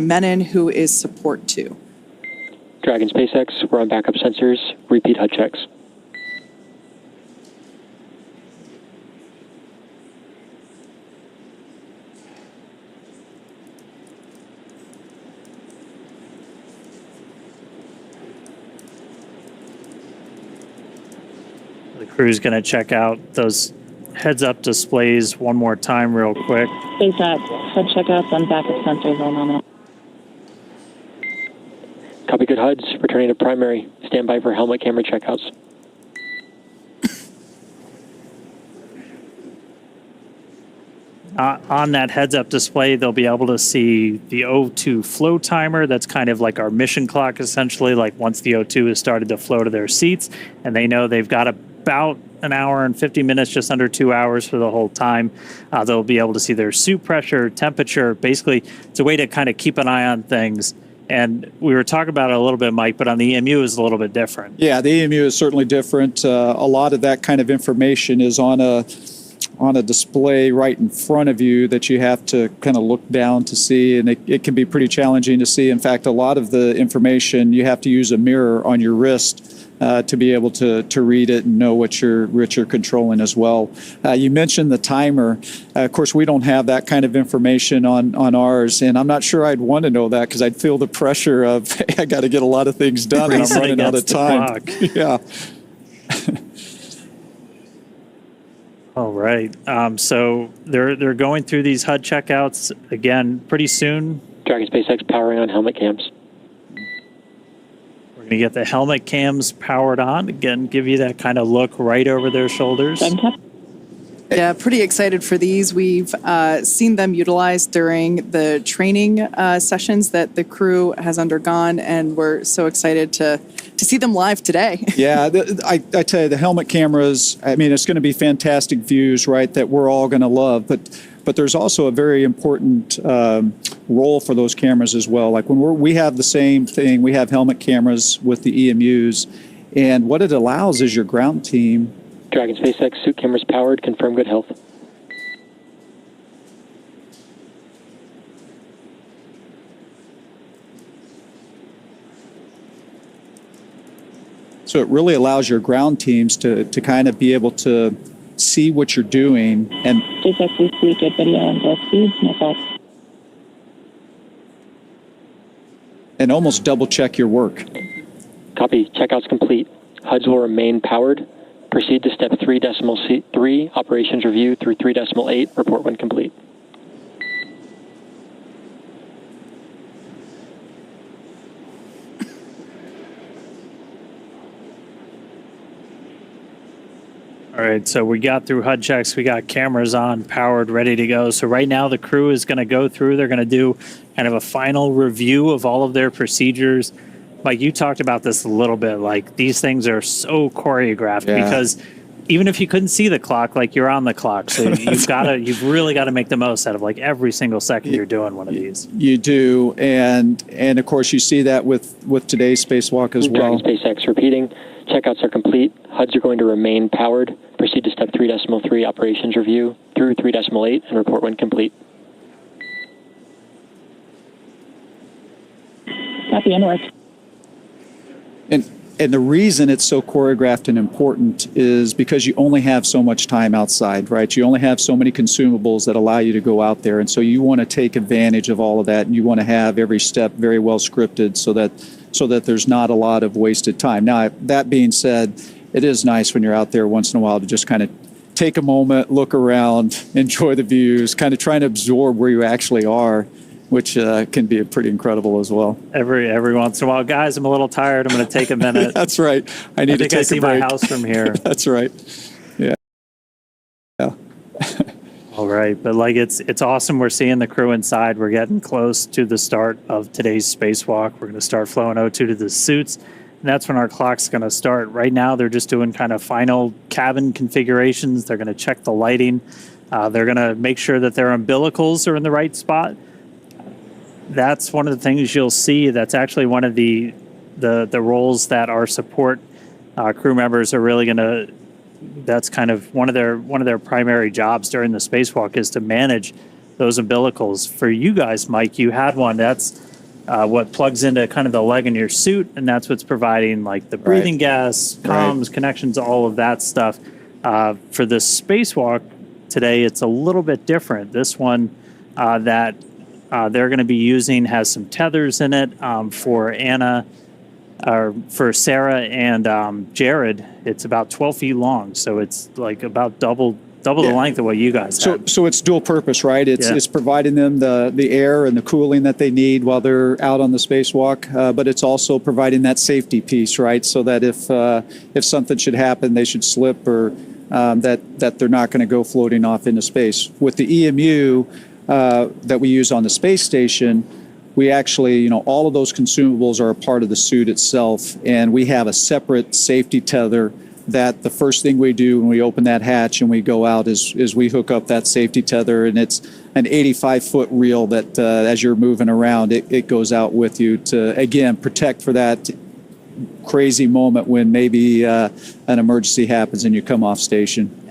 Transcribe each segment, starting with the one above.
Menon, who is support 2. Dragon SpaceX, we're on backup sensors. Repeat HUD checks. The crew's going to check out those heads-up displays one more time real quick. SpaceX, HUD checkouts on backup sensors all nominal. Copy, good HUDs. Returning to primary. Stand by for helmet camera checkouts. On that heads-up display, they'll be able to see the O2 flow timer. That's kind of like our mission clock, essentially. Like once the O2 has started to flow to their seats, and they know they've got about an hour and 50 minutes, just under 2 hours for the whole time. They'll be able to see their suit pressure, temperature. Basically, it's a way to kind of keep an eye on things. And we were talking about it a little bit, Mike, but on the EMU is a little bit different. Yeah, the EMU is certainly different. A lot of that kind of information is on a display right in front of you that you have to kind of look down to see, and it can be pretty challenging to see. In fact, a lot of the information you have to use a mirror on your wrist to be able to read it and know what you're controlling as well. You mentioned the timer. Of course, we don't have that kind of information on ours, and I'm not sure I'd want to know that because I'd feel the pressure of, hey, I got to get a lot of things done and I'm running out of time. Yeah. All right. So they're going through these HUD checkouts again pretty soon. Dragon SpaceX powering on helmet cams. We're going to get the helmet cams powered on. Again, give you that kind of look right over their shoulders. Yeah, pretty excited for these. We've seen them utilized during the training sessions that the crew has undergone, and we're so excited to see them live today. Yeah, I tell you, the helmet cameras, I mean, it's going to be fantastic views, right, that we're all going to love. But there's also a very important role for those cameras as well. Like when we have the same thing, we have helmet cameras with the EMUs, and what it allows is your ground team. Dragon SpaceX, suit cameras powered, confirm good health. So it really allows your ground teams to kind of be able to see what you're doing. And SpaceX, we see good video and both speeds, no faults. And almost double check your work. Copy, checkouts complete. HUDs will remain powered. Proceed to step 3.3, operations review through 3.8, report when complete. All right, so we got through HUD checks, we got cameras on, powered, ready to go. So right now the crew is going to go through, they're going to do kind of a final review of all of their procedures. Mike, you talked about this a little bit, like these things are so choreographed because even if you couldn't see the clock, like you're on the clock. So you've really got to make the most out of like every single second you're doing one of these. You do, and of course you see that with today's spacewalk as well. Dragon SpaceX repeating, checkouts are complete. HUDs are going to remain powered. Proceed to step 3.3, operations review through 3.8, and report when complete. Copy, and work. And the reason it's so choreographed and important is because you only have so much time outside, right? You only have so many consumables that allow you to go out there. And so you want to take advantage of all of that, and you want to have every step very well scripted so that there's not a lot of wasted time. Now, that being said, it is nice when you're out there once in a while to just kind of take a moment, look around, enjoy the views, kind of trying to absorb where you actually are, which can be pretty incredible as well. Every once in a while, guys, I'm a little tired. I'm going to take a minute. That's right. I need to take a break. I see my house from here. That's right. Yeah. All right, but like it's awesome. We're seeing the crew inside. We're getting close to the start of today's spacewalk. We're going to start flowing O2 to the suits, and that's when our clock's going to start. Right now, they're just doing kind of final cabin configurations. They're going to check the lighting. They're going to make sure that their umbilicals are in the right spot. That's one of the things you'll see. That's actually one of the roles that our support crew members are really going to. That's kind of one of their primary jobs during the spacewalk is to manage those umbilicals. For you guys, Mike, you had one. That's what plugs into kind of the leg in your suit, and that's what's providing like the breathing gas, comms, connections, all of that stuff. For the spacewalk today, it's a little bit different. This one that they're going to be using has some tethers in it for Sarah and Jared. It's about 12 feet long, so it's like about double the length of what you guys have. So it's dual purpose, right? It's providing them the air and the cooling that they need while they're out on the spacewalk, but it's also providing that safety piece, right? So that if something should happen, they should slip or that they're not going to go floating off into space. With the EMU that we use on the space station, we actually, all of those consumables are a part of the suit itself, and we have a separate safety tether that the first thing we do when we open that hatch and we go out is we hook up that safety tether, and it's an 85-foot reel that as you're moving around, it goes out with you to, again, protect for that crazy moment when maybe an emergency happens and you come off station.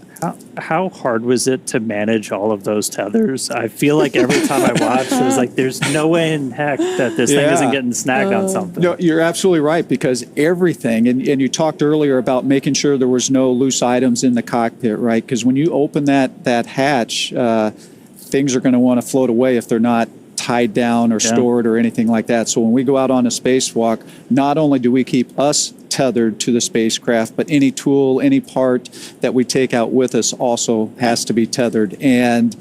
How hard was it to manage all of those tethers? I feel like every time I watched, it was like, there's no way in heck that this thing isn't getting snagged on something. No, you're absolutely right, because everything, and you talked earlier about making sure there was no loose items in the cockpit, right? Because when you open that hatch, things are going to want to float away if they're not tied down or stored or anything like that. So when we go out on a spacewalk, not only do we keep us tethered to the spacecraft, but any tool, any part that we take out with us also has to be tethered. And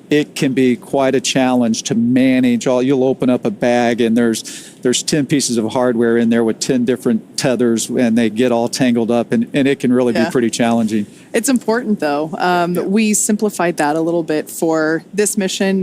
it can be quite a challenge to manage. You'll open up a bag and there's 10 pieces of hardware in there with 10 different tethers, and they get all tangled up, and it can really be pretty challenging. It's important, though. We simplified that a little bit for this mission.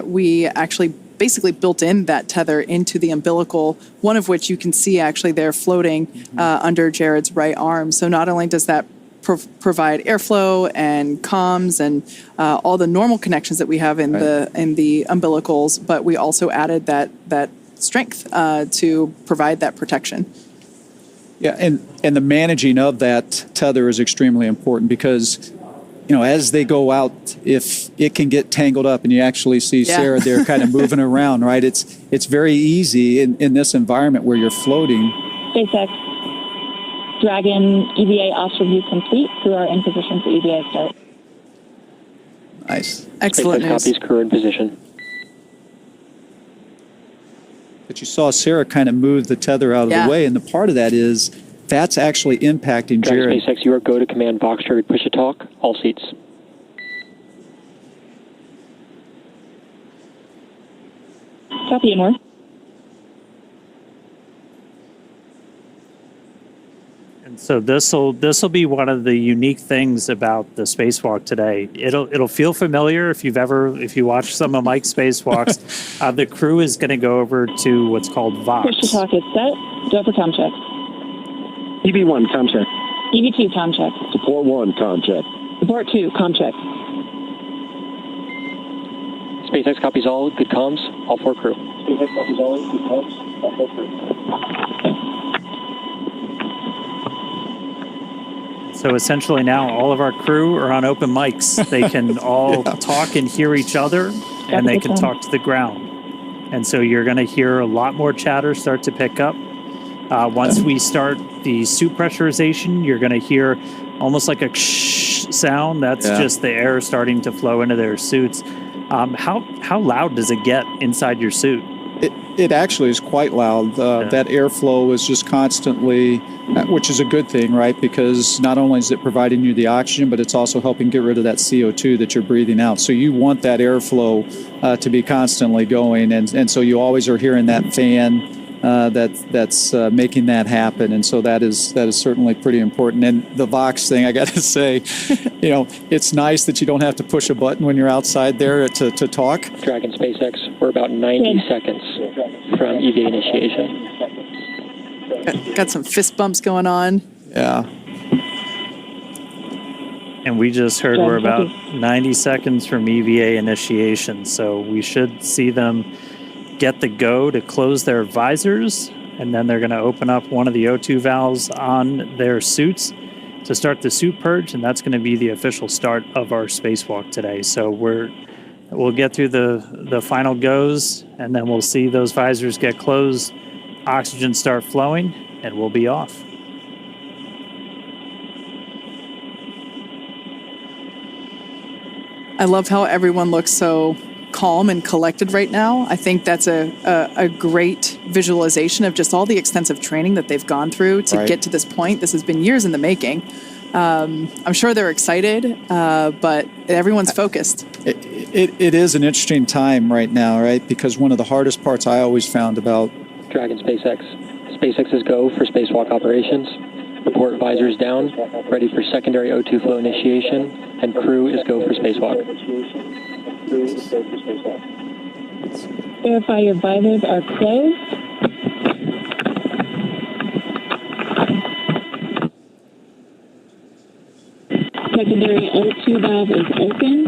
We actually basically built in that tether into the umbilical, one of which you can see actually there floating under Jared's right arm. So not only does that provide airflow and comms and all the normal connections that we have in the umbilicals, but we also added that strength to provide that protection. Yeah, and the managing of that tether is extremely important, because as they go out, if it can get tangled up, and you actually see Sarah there kind of moving around, right? It's very easy in this environment where you're floating. SpaceX Dragon EVA off review complete. Crew are in position for EVA start. Nice. Excellent SpaceX news. copies, crew in position. But you saw Sarah kind of move the tether out of the way, and the part of that is that's actually impacting Jared. SpaceX, you are go to command Vox target push to talk, all seats. Copy, and more. And so this will be one of the unique things about the spacewalk today. It'll feel familiar if you watch some of Mike's spacewalks. The crew is going to go over to what's called Vox. Push to talk is set. Go for comm check. EV1, comm check. EV2, comm check. Support 1, comm check. Support 2, comm check. SpaceX copies all, good comms, all 4 crew. SpaceX copies all, good comms, all 4 crew. So essentially now all of our crew are on open mics. They can all talk and hear each other, and they can talk to the ground. And so you're going to hear a lot more chatter start to pick up. Once we start the suit pressurization, you're going to hear almost like a sound. That's just the air starting to flow into their suits. How loud does it get inside your suit? It actually is quite loud. That airflow is just constantly, which is a good thing, right? Because not only is it providing you the oxygen, but it's also helping get rid of that CO2 that you're breathing out. So you want that airflow to be constantly going, and so you always are hearing that fan that's making that happen. And so that is certainly pretty important. And the Vox thing, I got to say, it's nice that you don't have to push a button when you're outside there to talk. Dragon SpaceX, we're about 90 seconds from EVA initiation. Got some fist bumps going on. Yeah. And we just heard we're about 90 seconds from EVA initiation. So we should see them get the go to close their visors, and then they're going to open up one of the O2 valves on their suits to start the suit purge, and that's going to be the official start of our spacewalk today. So we're We'll get through the final goes, and then we'll see those visors get closed, oxygen start flowing, and we'll be off. I love how everyone looks so calm and collected right now. I think that's a great visualization of just all the extensive training that they've gone through to get to this point. This has been years in the making. I'm sure they're excited, but everyone's focused. It is an interesting time right now, right? Because one of the hardest parts I always found about Dragon SpaceX. SpaceX is go for spacewalk operations. Report visors down, ready for secondary O2 flow initiation, and crew is go for spacewalk. Verify your visors are closed. Secondary O2 valve is open.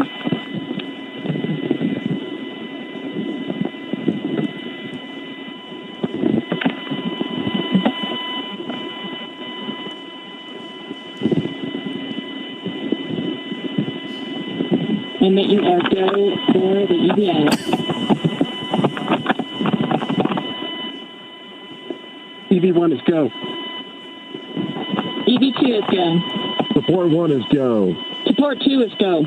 And that you are go for the EVA. EV1 is go. EV2 is go. Support 1 is go. Support 2 is go.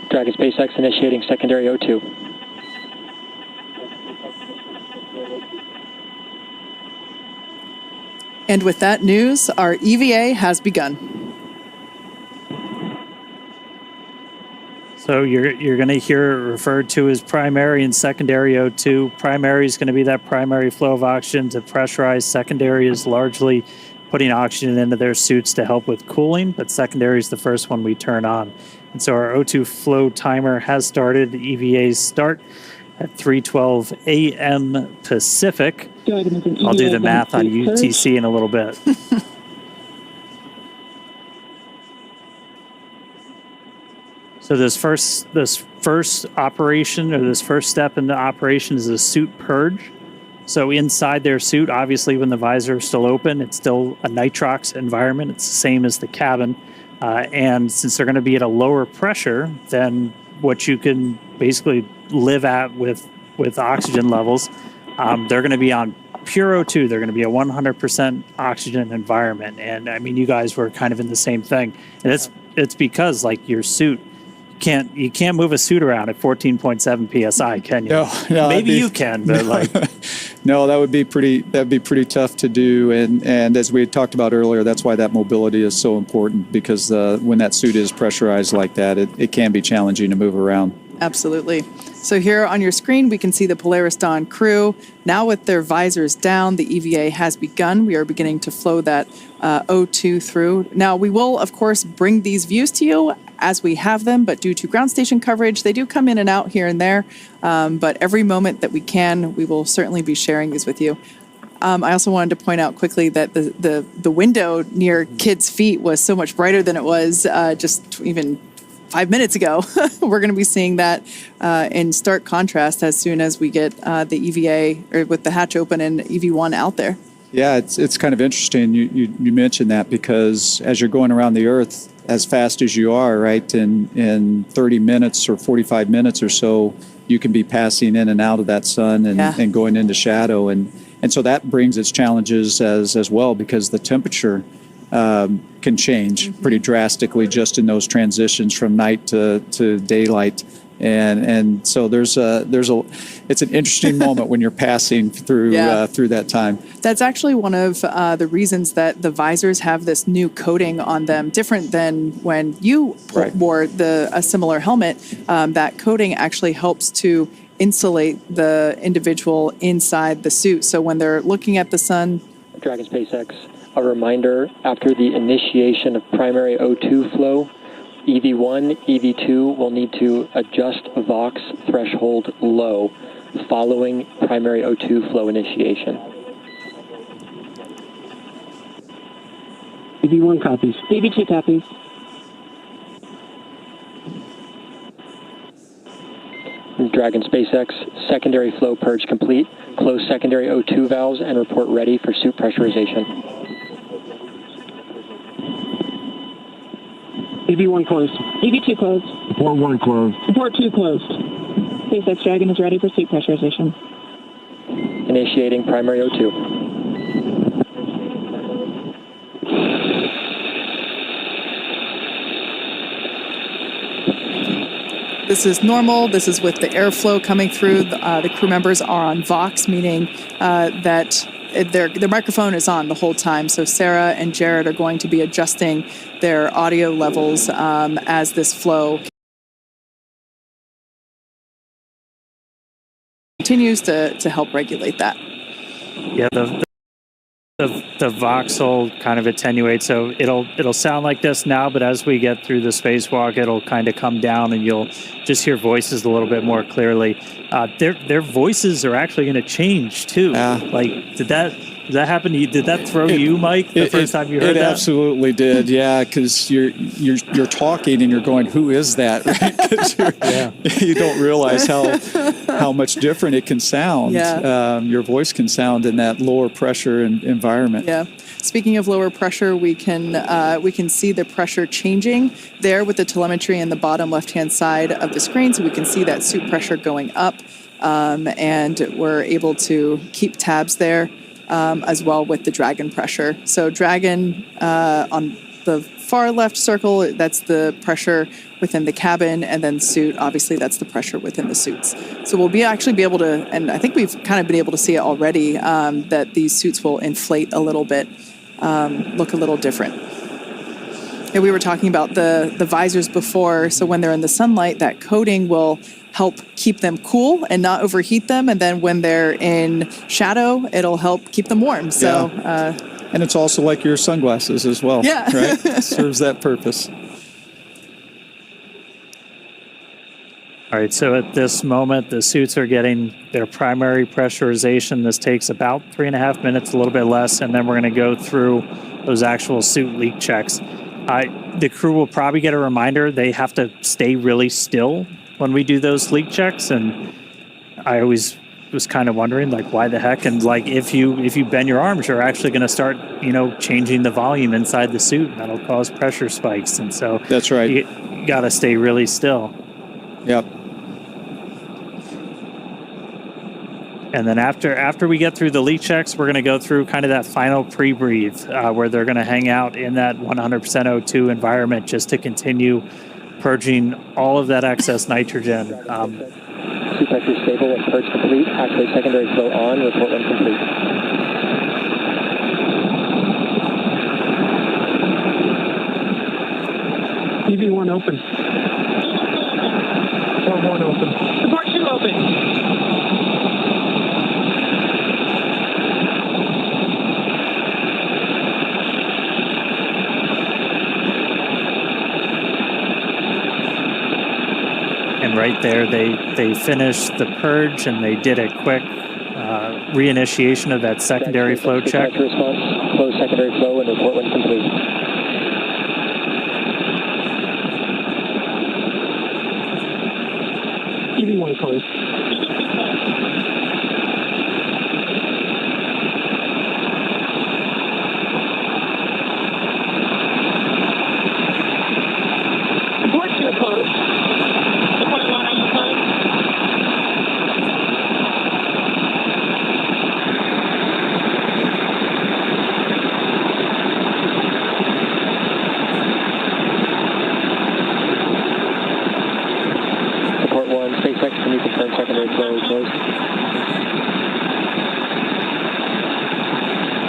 Dragon SpaceX initiating secondary O2. And with that news, our EVA has begun. So you're going to hear it referred to as primary and secondary O2. Primary is going to be that primary flow of oxygen to pressurize. Secondary is largely putting oxygen into their suits to help with cooling, but secondary is the first one we turn on. And so our O2 flow timer has started. The EVAs start at 3:12 a.m. Pacific. I'll do the math on UTC in a little bit. So this first operation, or this first step in the operation, is a suit purge. So inside their suit, obviously when the visor is still open, it's still a nitrox environment. It's the same as the cabin. And since they're going to be at a lower pressure than what you can basically live at with oxygen levels, they're going to be on pure O2. They're going to be a 100% oxygen environment. And I mean, you guys were kind of in the same thing. And it's because like your suit, you can't move a suit around at 14.7 psi, can you? No, maybe you can, but no, that'd be pretty tough to do. And as we had talked about earlier, that's why that mobility is so important, because when that suit is pressurized like that, it can be challenging to move around. Absolutely. So here on your screen, we can see the Polaris Dawn crew. Now with their visors down, the EVA has begun. We are beginning to flow that O2 through. Now, we will, of course, bring these views to you as we have them, but due to ground station coverage, they do come in and out here and there. But every moment that we can, we will certainly be sharing these with you. I also wanted to point out quickly that the window near Kid's feet was so much brighter than it was just even 5 minutes ago. We're going to be seeing that in stark contrast as soon as we get the EVA, or with the hatch open and EV1 out there. Yeah, it's kind of interesting you mentioned that, because as you're going around the Earth as fast as you are, right, in 30 minutes or 45 minutes or so, you can be passing in and out of that sun and going into shadow. And so that brings its challenges as well, because the temperature can change pretty drastically just in those transitions from night to daylight. And so it's an interesting moment when you're passing through that time. That's actually one of the reasons that the visors have this new coating on them, different than when you wore a similar helmet. That coating actually helps to insulate the individual inside the suit. So when they're looking at the sun. Dragon SpaceX, a reminder, after the initiation of primary O2 flow, EV1, EV2 will need to adjust Vox threshold low following primary O2 flow initiation. EV1 copies. EV2 copies. Dragon SpaceX, secondary flow purge complete. Close secondary O2 valves and report ready for suit pressurization. EV1 closed. EV2 closed. Report 1 closed. Report 2 closed. SpaceX Dragon is ready for suit pressurization. Initiating primary O2. This is normal. This is with the airflow coming through. The crew members are on Vox, meaning that their microphone is on the whole time. So Sarah and Jared are going to be adjusting their audio levels as this flow continues to help regulate that. Yeah, the Vox will kind of attenuate, so it'll sound like this now, but as we get through the spacewalk, it'll kind of come down, and you'll just hear voices a little bit more clearly. Their voices are actually going to change too. Like, did that happen to you? Did that throw you, Mike, the first time you heard that? It absolutely did. Yeah, because you're talking and you're going, "Who is that?" Right? 'Cause you don't realize how much different it can sound. Yeah. Your voice can sound in that lower pressure environment. Yeah. Speaking of lower pressure, we can see the pressure changing there with the telemetry in the bottom left-hand side of the screen. So we can see that suit pressure going up, and we're able to keep tabs there as well with the Dragon pressure. So Dragon on the far left circle, that's the pressure within the cabin, and then suit, obviously that's the pressure within the suits. So we'll actually be able to, and I think we've kind of been able to see it already, that these suits will inflate a little bit, look a little different. And we were talking about the visors before, so when they're in the sunlight, that coating will help keep them cool and not overheat them, and then when they're in shadow, it'll help keep them warm. So. And it's also like your sunglasses as well. Yeah. Right? Serves that purpose. All right, so at this moment, the suits are getting their primary pressurization. This takes about 3.5 minutes, a little bit less, and then we're going to go through those actual suit leak checks. The crew will probably get a reminder they have to stay really still when we do those leak checks, and I always was kind of wondering, like, why the heck? And like, if you bend your arms, you're actually going to start, changing the volume inside the suit, and that'll cause pressure spikes. And so that's right. You got to stay really still. Yep. And then after we get through the leak checks, we're going to go through kind of that final pre-breathe where they're going to hang out in that 100% O2 environment just to continue purging all of that excess nitrogen. Suit pressure stable and purge complete. Activate secondary flow on. Report when complete. EV1 open. Report 1 open. Report 2 open. And right there, they finished the purge, and they did a quick reinitiation of that secondary flow check. Response, close secondary flow, and report when complete. EV1 closed. Report 2 closed. Report 1, are you closed? Report 1, SpaceX, can you confirm secondary flow closed?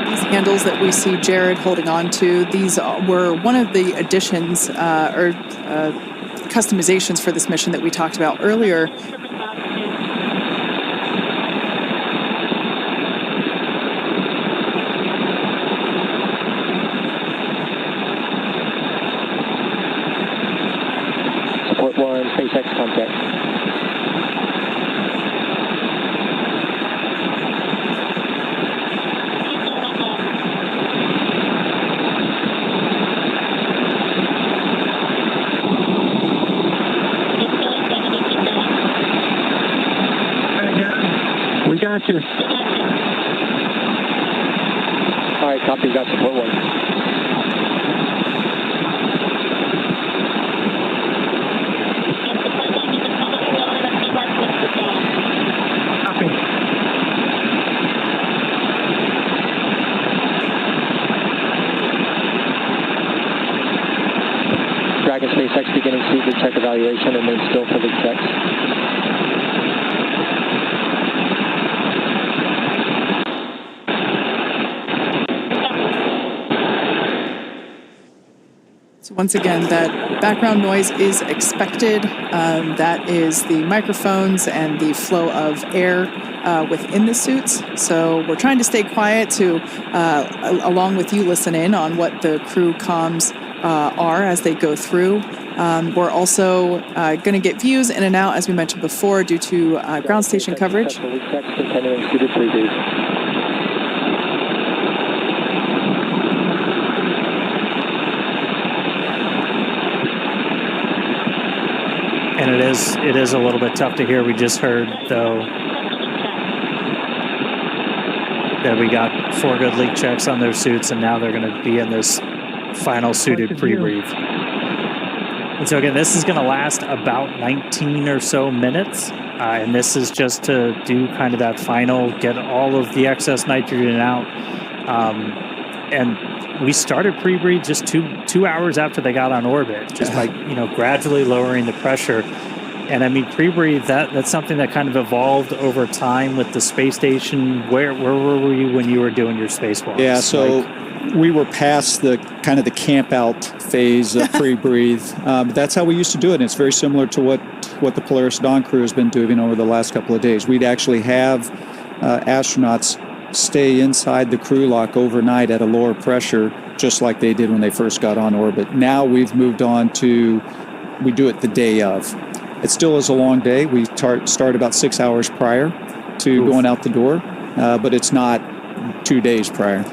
These handles that we see Jared holding on to, these were one of the additions or customizations for this mission that we talked about earlier. Support 1, SpaceX contact. Roger. All right, copy. Got support 1. Copy. Dragon SpaceX beginning seat check evaluation and then still for the checks. So once again, that background noise is expected. That is the microphones and the flow of air within the suits. So we're trying to stay quiet to, along with you, listen in on what the crew comms are as they go through. We're also going to get views in and out, as we mentioned before, due to ground station coverage. Continuing suited preview. And it is a little bit tough to hear. We just heard, though, that we got 4 good leak checks on their suits, and now they're going to be in this final suited pre-brief. And so again, this is going to last about 19 or so minutes, and this is just to do kind of that final, get all of the excess nitrogen out. And we started pre-breathe just two hours after they got on orbit, just by gradually lowering the pressure. And I mean, pre-breathe, that's something that kind of evolved over time with the space station. Where were you when you were doing your spacewalks? Yeah, so we were past the kind of the camp out phase of pre-breathe. But that's how we used to do it. And it's very similar to what the Polaris Dawn crew has been doing over the last couple of days. We'd actually have astronauts stay inside the crew lock overnight at a lower pressure, just like they did when they first got on orbit. Now we've moved on to, we do it the day of. It still is a long day. We start about 6 hours prior to going out the door, but it's not 2 days prior.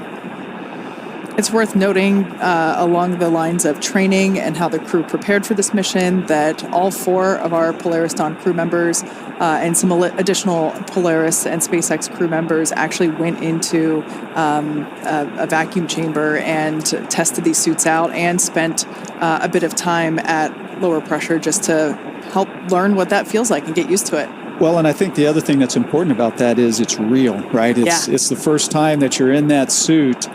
It's worth noting along the lines of training and how the crew prepared for this mission that all 4 of our Polaris Dawn crew members and some additional Polaris and SpaceX crew members actually went into a vacuum chamber and tested these suits out and spent a bit of time at lower pressure just to help learn what that feels like and get used to it. Well, and I think the other thing that's important about that is it's real, right? It's the first time that you're in that suit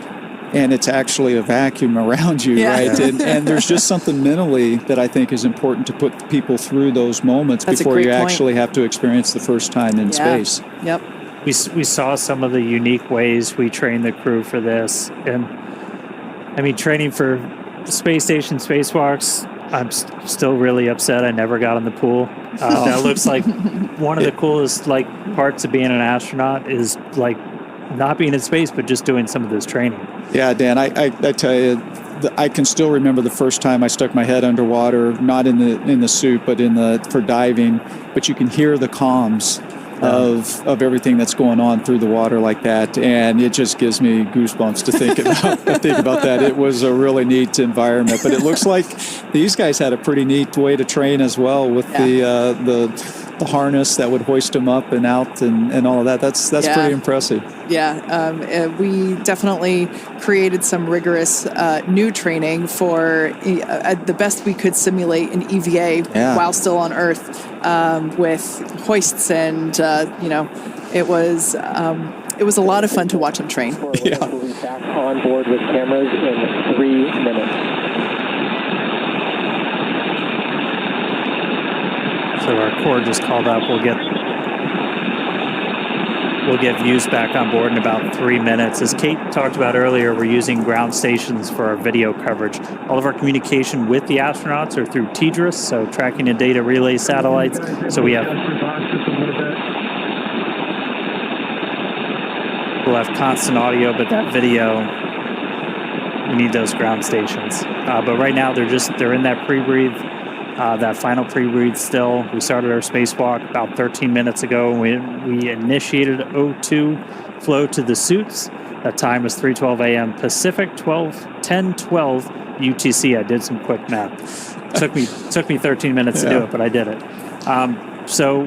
and it's actually a vacuum around you, right? And there's just something mentally that I think is important to put people through those moments before you actually have to experience the first time in space. Yep. We saw some of the unique ways we train the crew for this. And I mean, training for space station spacewalks, I'm still really upset I never got in the pool. That looks like one of the coolest parts of being an astronaut is not being in space, but just doing some of this training. Yeah, Dan, I tell you, I can still remember the first time I stuck my head underwater, not in the suit, but for diving. But you can hear the comms of everything that's going on through the water like that, and it just gives me goosebumps to think about that. It was a really neat environment, but it looks like these guys had a pretty neat way to train as well with the harness that would hoist them up and out and all of that. That's pretty impressive. Yeah, we definitely created some rigorous new training for the best we could simulate an EVA while still on Earth with hoists and it was a lot of fun to watch them train. Yeah. We'll be back on board with cameras in 3 minutes. So our core just called up. We'll get views back on board in about 3 minutes. As Kate talked about earlier, we're using ground stations for our video coverage. All of our communication with the astronauts are through TDRS, so tracking and data relay satellites. So we'll have constant audio, but that video, we need those ground stations. But right now they're in that pre-breathe. That final pre-breathe still. We started our spacewalk about 13 minutes ago. We initiated O2 flow to the suits. That time was 3:12 a.m. Pacific, 10:12 UTC. I did some quick math. Took me 13 minutes to do it, but I did it. So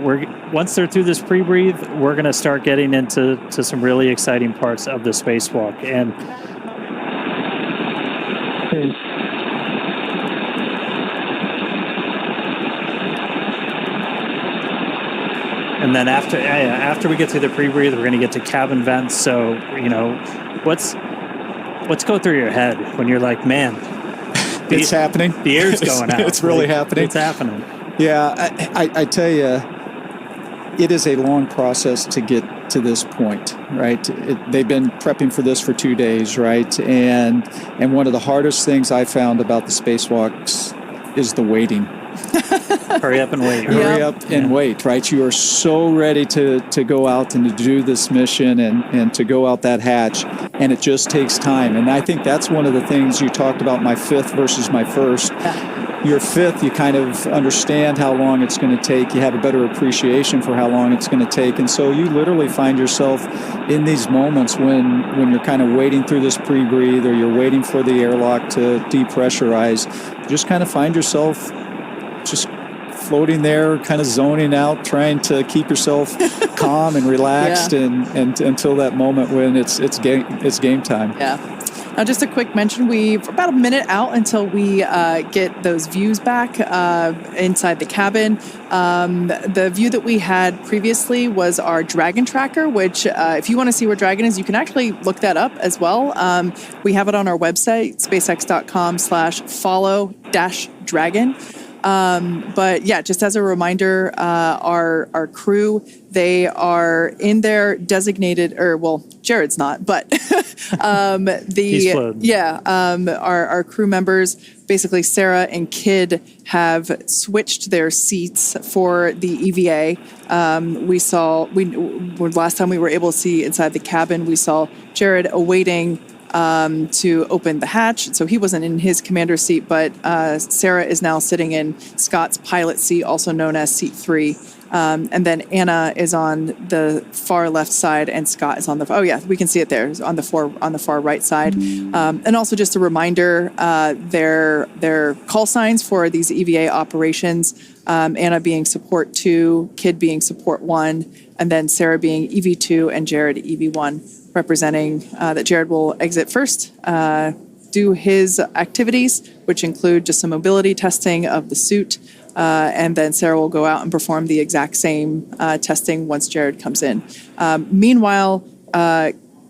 once they're through this pre-breathe, we're going to start getting into some really exciting parts of the spacewalk. And then after we get through the pre-breathe, we're going to get to cabin vents. So, what's going through your head when you're like, man, it's happening. The air's going out. It's really happening. It's happening. Yeah, I tell you, it is a long process to get to this point, right? They've been prepping for this for 2 days, right? And one of the hardest things I found about the spacewalks is the waiting. Hurry up and wait. Hurry up and wait, right? You are so ready to go out and to do this mission and to go out that hatch, and it just takes time. And I think that's one of the things you talked about, my fifth versus my first. Your fifth, you kind of understand how long it's going to take. You have a better appreciation for how long it's going to take. And so you literally find yourself in these moments when you're kind of waiting through this pre-breathe, or you're waiting for the airlock to depressurize. You just kind of find yourself just floating there, kind of zoning out, trying to keep yourself calm and relaxed, and until that moment when it's game time. Yeah. Now, just a quick mention, we're about a minute out until we get those views back inside the cabin. The view that we had previously was our Dragon tracker, which if you want to see where Dragon is, you can actually look that up as well. We have it on our website, spacex.com/follow-dragon. But yeah, just as a reminder, our crew, they are in their designated, Jared's not, but He's floating. our crew members, basically Sarah and Kid, have switched their seats for the EVA. Last time we were able to see inside the cabin, we saw Jared awaiting to open the hatch. So he wasn't in his commander seat, but Sarah is now sitting in Scott's pilot seat, also known as seat 3. And then Anna is on the far left side, and Scott is on we can see it there on the far right side. And also just a reminder, their call signs for these EVA operations, Anna being support 2, Kid being support 1, and then Sarah being EV2 and Jared EV1, representing that Jared will exit first, do his activities, which include just some mobility testing of the suit, and then Sarah will go out and perform the exact same testing once Jared comes in. Meanwhile,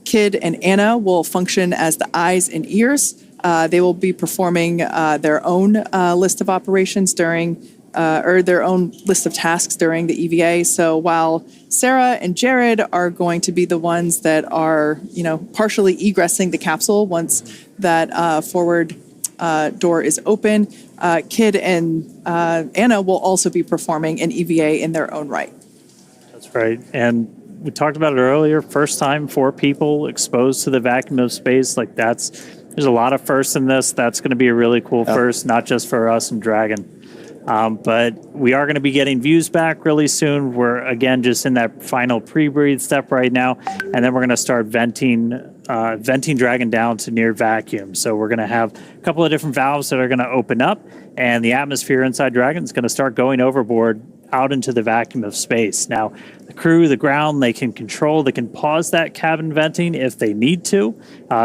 Kid and Anna will function as the eyes and ears. They will be performing their own list of operations or their own list of tasks during the EVA. So while Sarah and Jared are going to be the ones that are, partially egressing the capsule once that forward door is open, Kid and Anna will also be performing an EVA in their own right. That's right. And we talked about it earlier, first time 4 people exposed to the vacuum of space. There's a lot of firsts in this. That's going to be a really cool first, not just for us and Dragon. But we are going to be getting views back really soon. We're, again, just in that final pre-breathe step right now. And then we're going to start venting Dragon down to near vacuum. So we're going to have a couple of different valves that are going to open up, and the atmosphere inside Dragon is going to start going overboard out into the vacuum of space. Now, the crew, the ground, they can pause that cabin venting if they need to.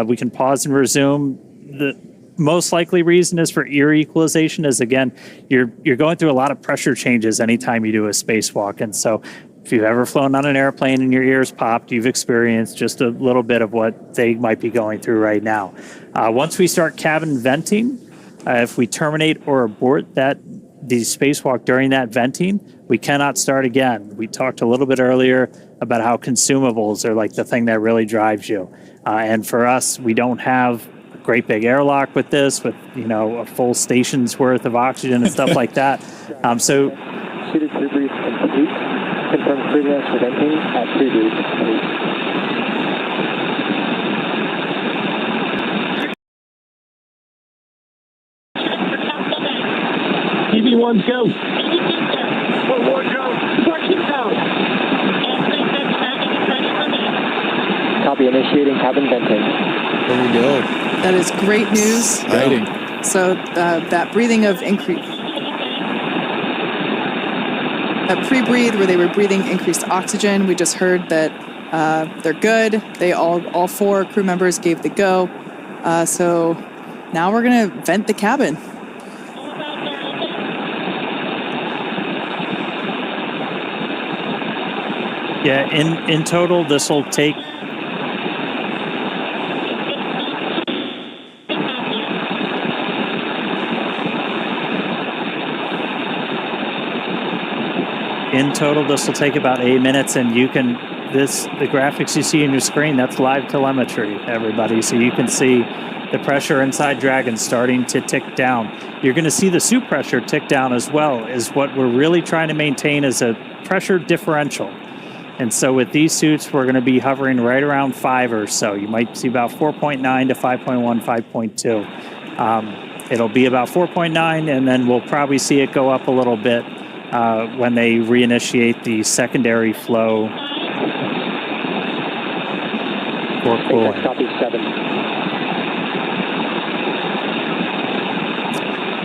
We can pause and resume. The most likely reason is for ear equalization, is again, you're going through a lot of pressure changes anytime you do a spacewalk. And so if you've ever flown on an airplane and your ears popped, you've experienced just a little bit of what they might be going through right now. Once we start cabin venting, if we terminate or abort the spacewalk during that venting, we cannot start again. We talked a little bit earlier about how consumables are like the thing that really drives you. And for us, we don't have great big airlock with this, with a full station's worth of oxygen and stuff like that. So suited pre-breathe complete. Confirm pre-breath for venting at pre-breathe complete. EV1's go. Copy, initiating cabin venting. There we go. That is great news. Exciting. So that breathing of increase. pre-breathe where they were breathing increased oxygen. We just heard that they're good. They all 4 crew members gave the go. So now we're going to vent the cabin. Yeah, in total, this will take... In total, this will take about 8 minutes, and you can, the graphics you see on your screen, that's live telemetry, everybody. So you can see the pressure inside Dragon starting to tick down. You're going to see the suit pressure tick down as well, is what we're really trying to maintain is a pressure differential. And so with these suits, we're going to be hovering right around 5 or so. You might see about 4.9 to 5.1, 5.2. It'll be about 4.9, and then we'll probably see it go up a little bit when they reinitiate the secondary flow for cooling. Copy 7.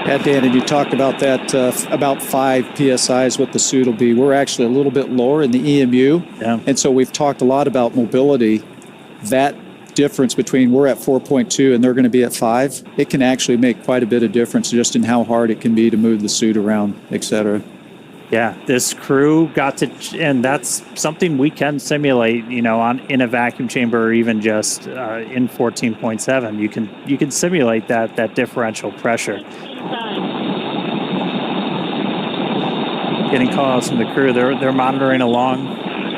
Yeah, Dan, and you talked about that, about 5 PSI is what the suit will be. We're actually a little bit lower in the EMU. Yeah. And so we've talked a lot about mobility. That difference between we're at 4.2 and they're going to be at 5, it can actually make quite a bit of difference just in how hard it can be to move the suit around, et cetera. Yeah, this crew got to, and that's something we can simulate, in a vacuum chamber or even just in 14.7. You can simulate that differential pressure. Getting calls from the crew. They're monitoring along.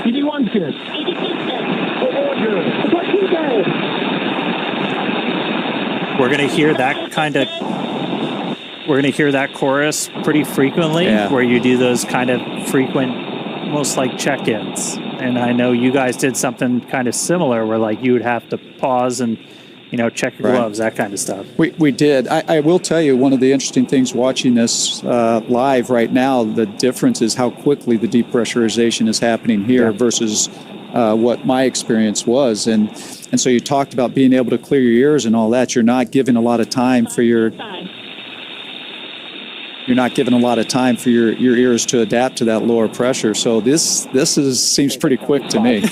EV1 kids. We're going to hear that We're going to hear that chorus pretty frequently, where you do those kind of frequent, almost like check-ins. And I know you guys did something kind of similar where you would have to pause and, check your gloves, that kind of stuff. We did. I will tell you, one of the interesting things watching this live right now, the difference is how quickly the depressurization is happening here versus what my experience was. And so you talked about being able to clear your ears and all that. You're not giving a lot of time for your ears to adapt to that lower pressure. So this seems pretty quick to me.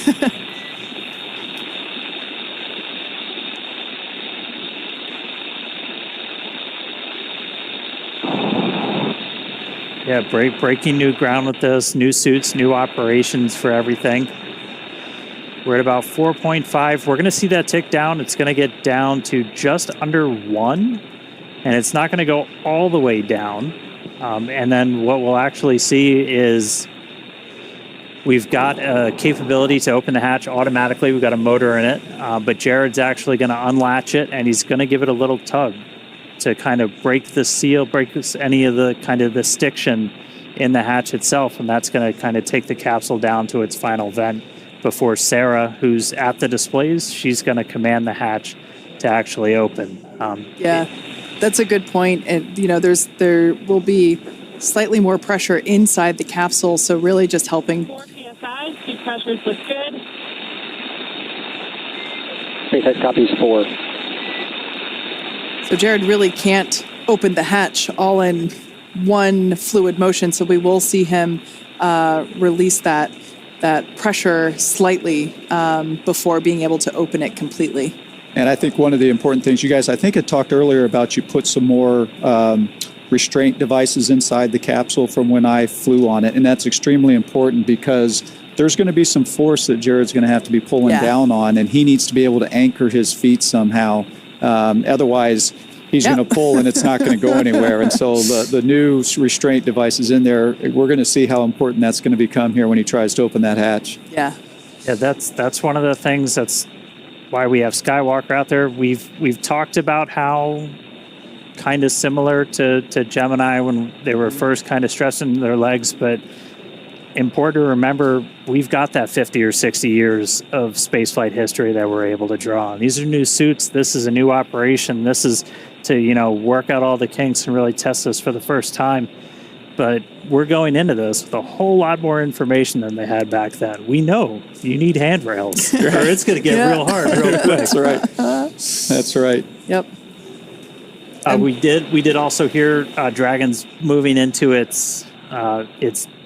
Yeah, breaking new ground with this, new suits, new operations for everything. We're at about 4.5. We're going to see that tick down. It's going to get down to just under 1, and it's not going to go all the way down. And then what we'll actually see is we've got a capability to open the hatch automatically. We've got a motor in it, but Jared's actually going to unlatch it, and he's going to give it a little tug to kind of break the seal, any of the kind of the stiction in the hatch itself, and that's going to kind of take the capsule down to its final vent before Sarah, who's at the displays, she's going to command the hatch to actually open. That's a good point. And there will be slightly more pressure inside the capsule, so really just helping. 4 PSI, seat pressures look good. SpaceX copies 4. So Jared really can't open the hatch all in one fluid motion, so we will see him release that pressure slightly before being able to open it completely. And I think one of the important things, you guys, I think I talked earlier about you put some more restraint devices inside the capsule from when I flew on it. And that's extremely important because there's going to be some force that Jared's going to have to be pulling down on, and he needs to be able to anchor his feet somehow. Otherwise, he's going to pull and it's not going to go anywhere. And so the new restraint devices in there, we're going to see how important that's going to become here when he tries to open that hatch. Yeah, that's one of the things that's why we have Skywalker out there. We've talked about how kind of similar to Gemini when they were first kind of stressing their legs, but important to remember we've got that 50 or 60 years of spaceflight history that we're able to draw on. These are new suits. This is a new operation. This is to, work out all the kinks and really test this for the first time. But we're going into this with a whole lot more information than they had back then. We know you need handrails or it's going to get real hard real quick. That's right. That's right. Yep. We did also hear Dragon's moving into its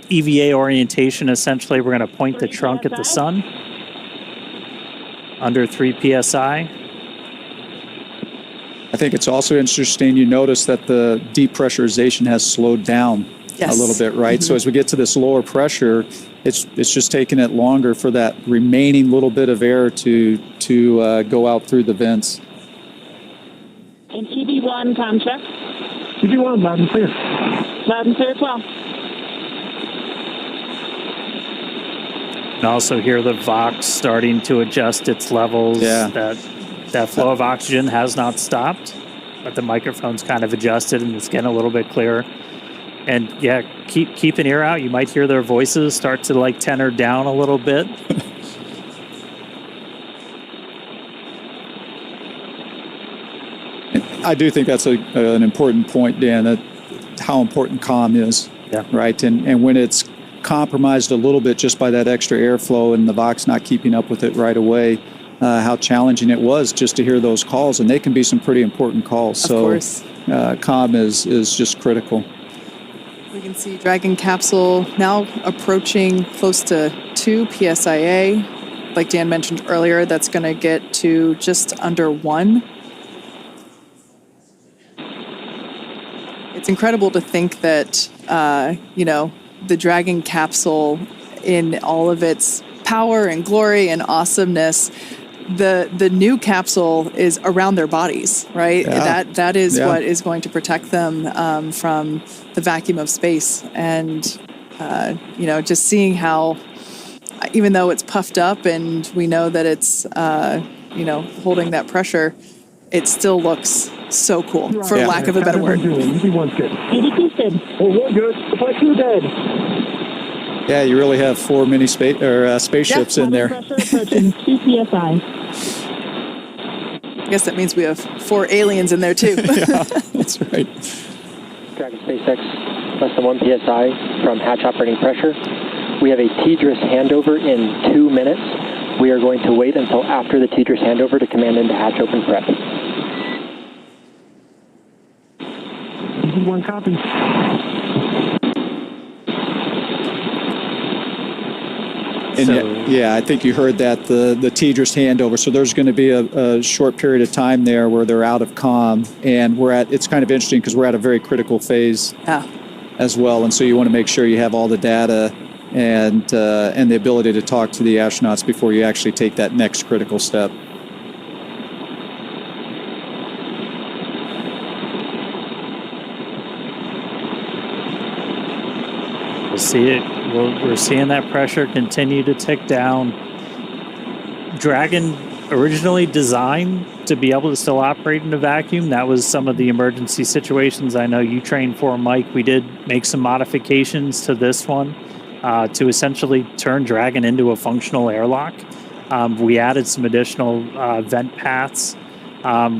EVA orientation, essentially. We're going to point the trunk at the sun. Under 3 PSI. I think it's also interesting, you notice that the depressurization has slowed down a little bit, right? So as we get to this lower pressure, it's just taking it longer for that remaining little bit of air to go out through the vents. And TV1, com check. TV1, loud and clear. Loud and clear as well. And also hear the Vox starting to adjust its levels. Yeah. That flow of oxygen has not stopped, but the microphone's kind of adjusted and it's getting a little bit clearer. And yeah, keep an ear out. You might hear their voices start to like tenor down a little bit. I do think that's an important point, Dan, that how important comm is, right? And when it's compromised a little bit just by that extra airflow and the Vox not keeping up with it right away, how challenging it was just to hear those calls, and they can be some pretty important calls. Of course. Comm is just critical. We can see Dragon capsule now approaching close to 2 PSIA. Like Dan mentioned earlier, that's going to get to just under 1. It's incredible to think that, the Dragon capsule in all of its power and glory and awesomeness, the new capsule is around their bodies, right? Yeah. That is what is going to protect them from the vacuum of space. And, just seeing how, even though it's puffed up and we know that it's, holding that pressure, it still looks so cool, for lack of a better word. TV1's good. TV2's good. Oh, we're good. Supply 2 dead. Yeah, you really have 4 mini spaceships in there. Pressure approaching 2 PSI. I guess that means we have 4 aliens in there too. Yeah, that's right. Dragon SpaceX, less than 1 PSI from hatch operating pressure. We have a TDRS handover in 2 minutes. We are going to wait until after the TDRS handover to command into hatch open prep. TV1 copy. And I think you heard that, the TDRS handover. So there's going to be a short period of time there where they're out of comm, and it's kind of interesting because we're at a very critical phase as well. And so you want to make sure you have all the data and the ability to talk to the astronauts before you actually take that next critical step. We'll see it. We're seeing that pressure continue to tick down. Dragon originally designed to be able to still operate in a vacuum. That was some of the emergency situations I know you trained for, Mike. We did make some modifications to this one to essentially turn Dragon into a functional airlock. We added some additional vent paths.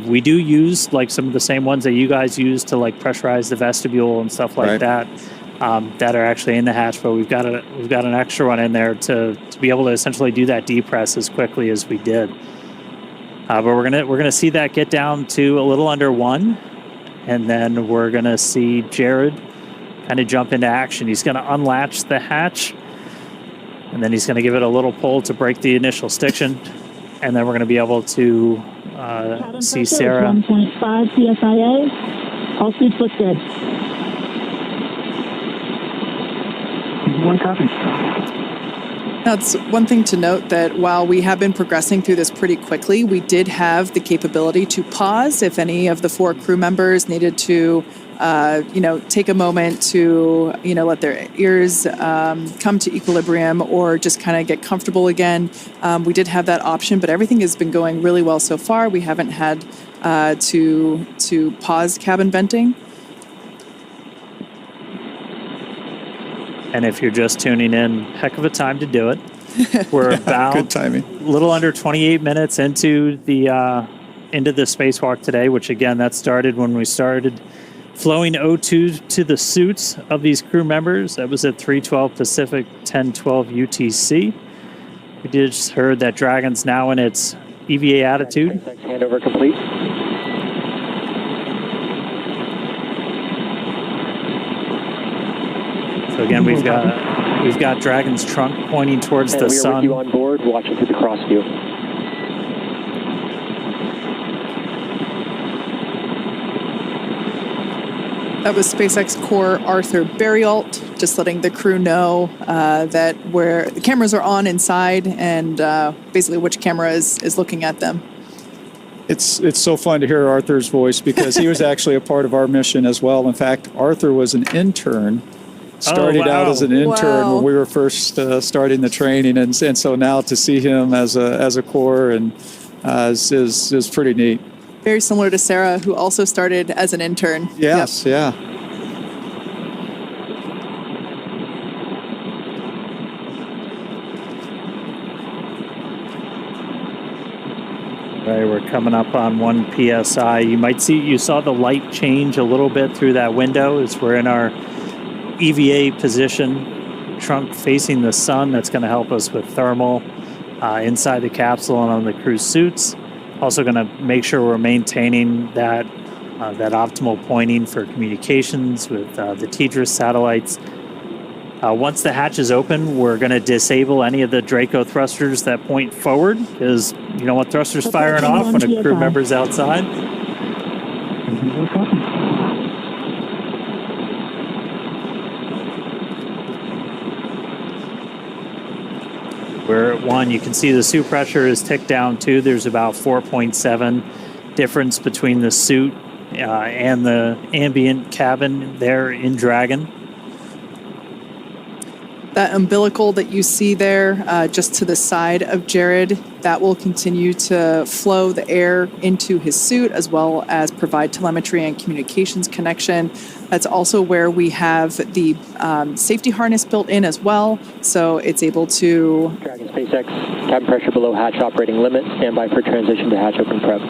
We do use like some of the same ones that you guys use to like pressurize the vestibule and stuff like that. That are actually in the hatch, but we've got an extra one in there to be able to essentially do that depress as quickly as we did. But we're gonna see that get down to a little under 1, and then we're gonna see Jared kind of jump into action. He's gonna unlatch the hatch, and then he's gonna give it a little pull to break the initial stiction, and then we're gonna be able to see Sarah. 1.5 PSIA. All suits look good. TV1 copy. That's one thing to note, that while we have been progressing through this pretty quickly, we did have the capability to pause if any of the 4 crew members needed to, take a moment to, let their ears come to equilibrium or just kind of get comfortable again. We did have that option, but everything has been going really well so far. We haven't had to pause cabin venting. And if you're just tuning in, heck of a time to do it. We're about good timing. A little under 28 minutes into the spacewalk today, which again, that started when we started flowing O2 to the suits of these crew members. That was at 3:12 Pacific, 10:12 UTC. We just heard that Dragon's now in its EVA attitude. Handover complete. So again, we've got We've got Dragon's trunk pointing towards And the we are sun. with you on board, watching through the cross view. That was SpaceX core Arthur Berrialt, just letting the crew know that where the cameras are on inside and basically which camera is looking at them. It's so fun to hear Arthur's voice because he was actually a part of our mission as well. In fact, Arthur was an intern, started out as an intern when we were first starting the training, and so now to see him as a core and is pretty neat. Very similar to Sarah, who also started as an intern. Yes, yeah. All right, we're coming up on 1 PSI. You saw the light change a little bit through that window as we're in our EVA position, trunk facing the sun. That's going to help us with thermal inside the capsule and on the crew suits. Also going to make sure we're maintaining that optimal pointing for communications with the TDRS satellites. Once the hatch is open, we're going to disable any of the Draco thrusters that point forward because you don't want thrusters firing off when a crew member's outside. We're at 1. You can see the suit pressure is ticked down too. There's about 4.7 difference between the suit and the ambient cabin there in Dragon. That umbilical that you see there just to the side of Jared, that will continue to flow the air into his suit as well as provide telemetry and communications connection. That's also where we have the safety harness built in as well, so it's able to... Dragon SpaceX, cabin pressure below hatch operating limit. Stand by for transition to hatch open prep.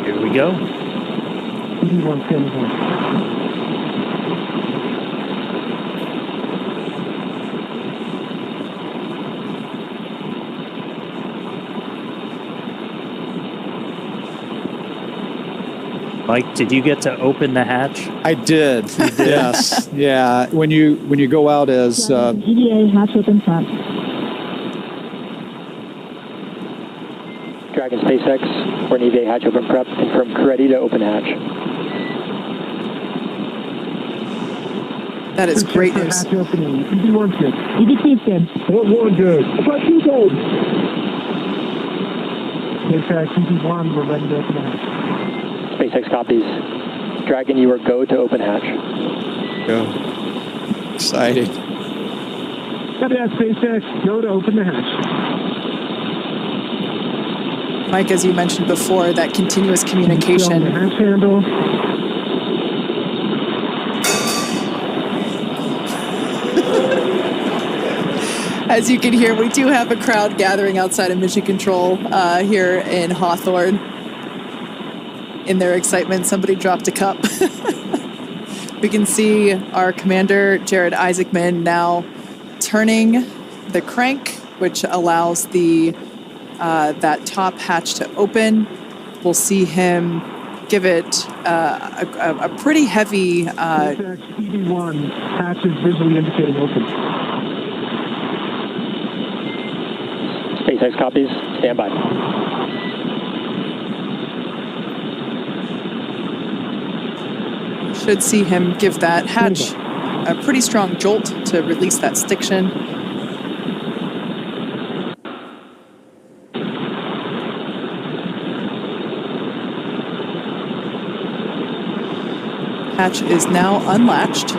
Here we go. Mike, did you get to open the hatch? I did. Yes. Yeah. When you go out as EVA hatch open front. Dragon SpaceX, we're in EVA hatch open prep. Confirm crew ready to open hatch. That is great news. Hatch opening. EV1 good. EV2 good. One good. EV2 good. SpaceX EV1, we're ready to open hatch. SpaceX copies. Dragon, you are go to open hatch. Go. Exciting. Copy that, SpaceX. Go to open the hatch. Mike, as you mentioned before, that continuous Still communication. the hatch handle. As you can hear, we do have a crowd gathering outside of Mission Control here in Hawthorne. In their excitement, somebody dropped a cup. We can see our Commander Jared Isaacman now turning the crank, which allows the that top hatch to open. We'll see him give it a pretty heavy... SpaceX EV1, hatch is visually indicating open. SpaceX copies. Stand by. Should see him give that hatch a pretty strong jolt to release that stiction. Hatch is now unlatched.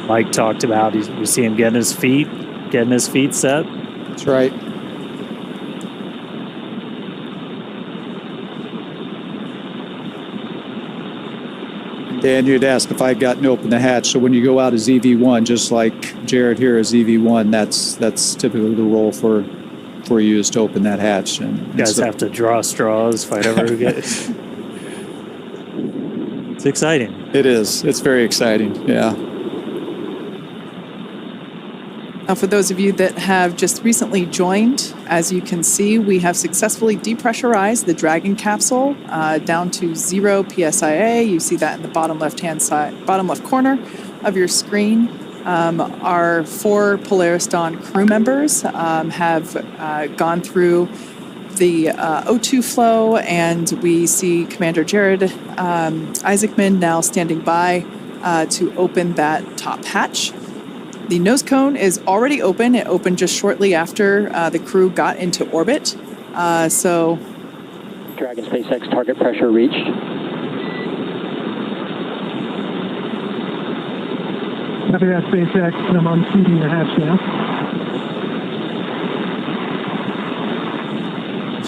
Mike talked about, we see him getting his feet set. That's right. Dan, you'd asked if I'd gotten open the hatch. So when you go out as EV1, just like Jared here as EV1, that's typically the role for you is to open that hatch. And You guys have to draw straws, fight over who gets. It's exciting. It is. It's very exciting. Yeah. Now, for those of you that have just recently joined, as you can see, we have successfully depressurized the Dragon capsule down to 0 PSIA. You see that in the bottom left-hand side, bottom left corner of your screen. Our 4 Polaris Dawn crew members have gone through the O2 flow, and we see Commander Jared Isaacman now standing by to open that top hatch. The nose cone is already open. It opened just shortly after the crew got into orbit. So, Dragon SpaceX target pressure reached. Copy that, SpaceX. I'm unseating the hatch now.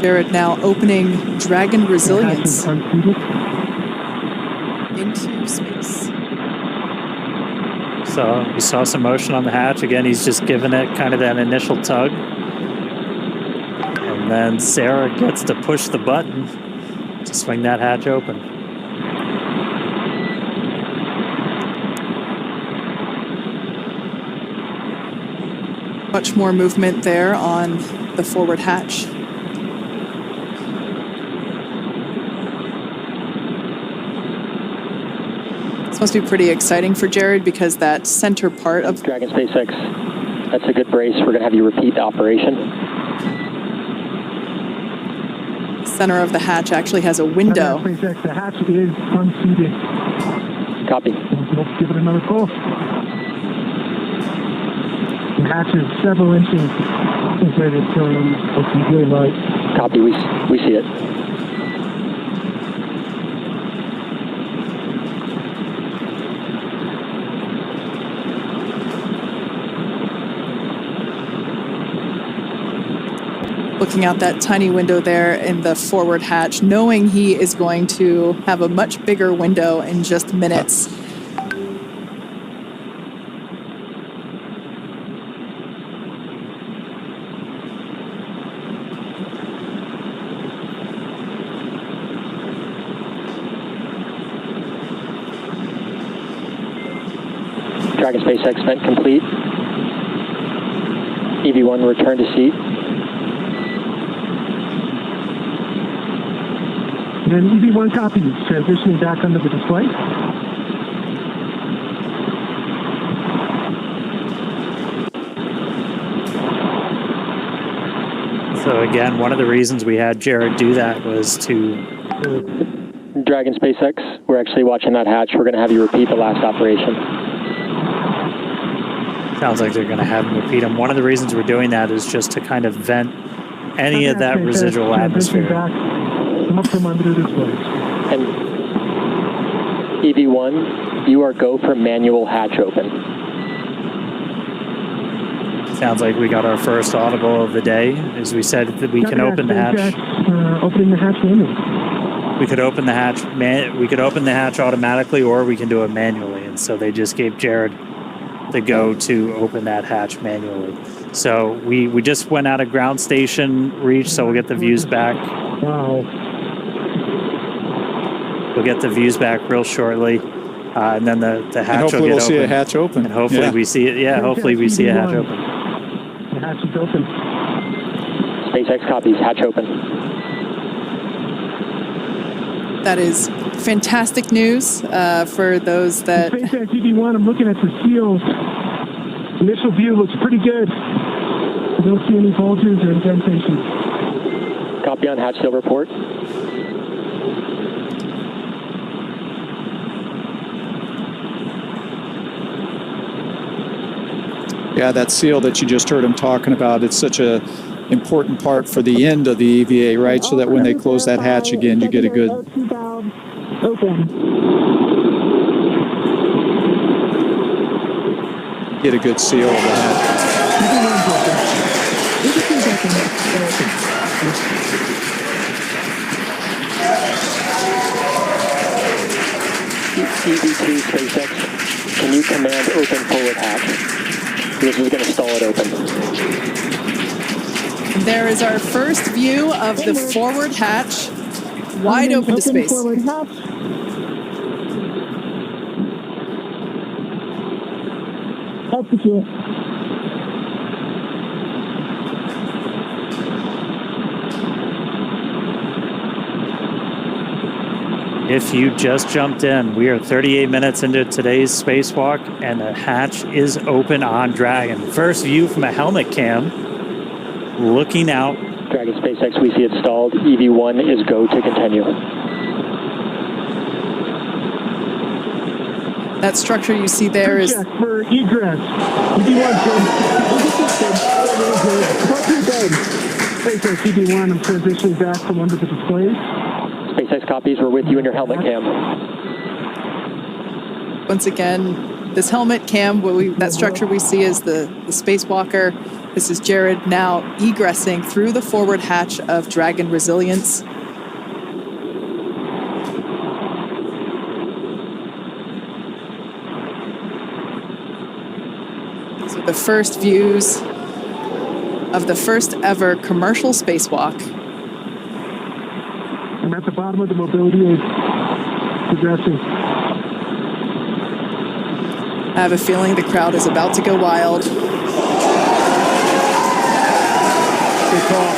Jared now opening Dragon resilience into space. So we saw some motion on the hatch. Again, he's just giving it kind of that initial tug. And then Sarah gets to push the button to swing that hatch open. Much more movement there on the forward hatch. This must be pretty exciting for Jared because that center part of Dragon SpaceX, that's a good brace. We're going to have you repeat the operation. center of the hatch actually has a window. SpaceX, the hatch is unseated. Copy. Let's give it another pull. The hatch is several inches inflated from the green light. Copy. We see it. Looking out that tiny window there in the forward hatch, knowing he is going to have a much bigger window in just minutes. Dragon SpaceX vent complete. EV1 return to seat. And EV1 copies, transitioning back under the display. So again, one of the reasons we had Jared do that was to... Dragon SpaceX, we're actually watching that hatch. We're going to have you repeat the last operation. Sounds like they're going to have him repeat them. One of the reasons we're doing that is just to kind of vent any of that residual atmosphere. Up from under the display. And EV1, you are go for manual hatch open. Sounds like we got our first audible of the day. As we said, that we can open the hatch. Opening the hatch manually. We could open the hatch. We could open the hatch automatically, or we can do it manually. And so they just gave Jared the go to open that hatch manually. So we just went out of ground station reach, so we'll get the views back. Wow. We'll get the views back real shortly, and then the hatch will get open. Hopefully we'll see a hatch open. And hopefully we see it. Yeah, hopefully we see a hatch open. The hatch is open. SpaceX copies, hatch open. That is fantastic news for those that... SpaceX EV1, I'm looking at the seals. Initial view looks pretty good. I don't see any bulges or indentations. Copy on hatch seal report. Yeah, that seal that you just heard him talking about, it's such a important part for the end of the EVA, right? So that when they close that hatch again, you get a good... Get a good seal of that. EV2 SpaceX, can you command open forward hatch? This is going to stall it open. There is our first view of the forward hatch, wide open to space. Forward hatch. Execute. If you just jumped in, we are 38 minutes into today's spacewalk, and the hatch is open on Dragon. First view from a helmet cam, looking out. Dragon SpaceX, we see it stalled. EV1 is go to continue. That structure you see there is... Check for egress. EV1, SpaceX EV1, I'm transitioning back from under the displays. SpaceX copies, we're with you in your helmet cam. Once again, this helmet cam, that structure we see is the spacewalker. This is Jared now egressing through the forward hatch of Dragon Resilience. These are the first views of the first ever commercial spacewalk. I'm at the bottom of the mobility aid, progressing. I have a feeling the crowd is about to go wild. Good call.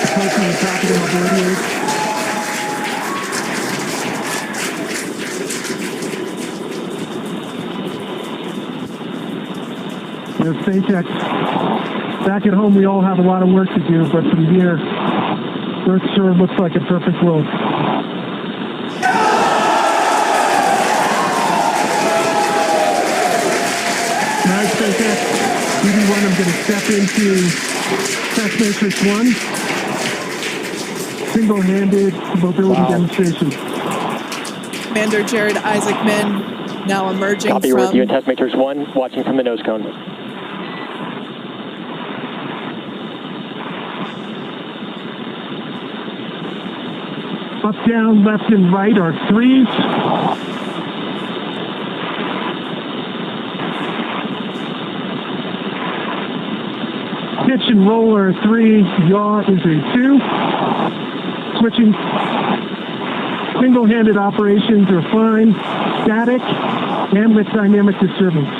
Approaching the top of the mobility aid. SpaceX. Back at home, we all have a lot of work to do, but from here, Earth sure looks like a perfect world. Nice, SpaceX. EV1, I'm going to step into Test Matrix 1. Single-handed mobility demonstration. Commander Jared Isaacman now emerging Copy, from... we're with you in Test Matrix 1, watching from the nose cone. Up, down, left, and right are threes. Pitch and roll are a 3. Yaw is a 2. Switching. Single-handed operations are fine. Static and with dynamic disturbance.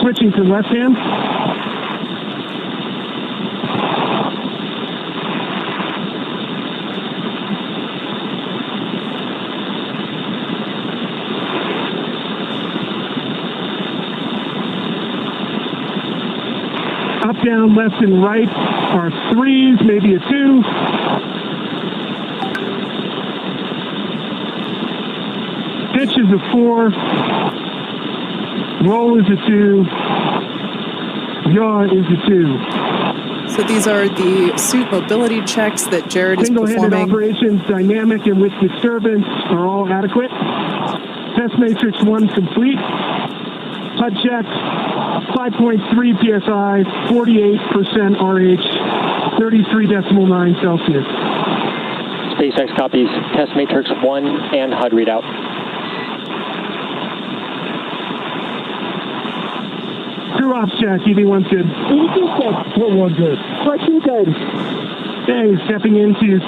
Switching to left hand. Up, down, left, and right are 3s, maybe a 2. Pitch is a 4. Roll is a 2. Yaw is a 2. So these are the suit mobility checks that Jared is Single-handed performing. operations, dynamic and with disturbance, are all adequate. Test Matrix 1 complete. HUD check, 5.3 PSI, 48% RH, 33.9 Celsius. SpaceX copies Test Matrix 1 and HUD readout. Crew ops check, EV1's good. EV2's good. What was good? 14 good. Okay, stepping into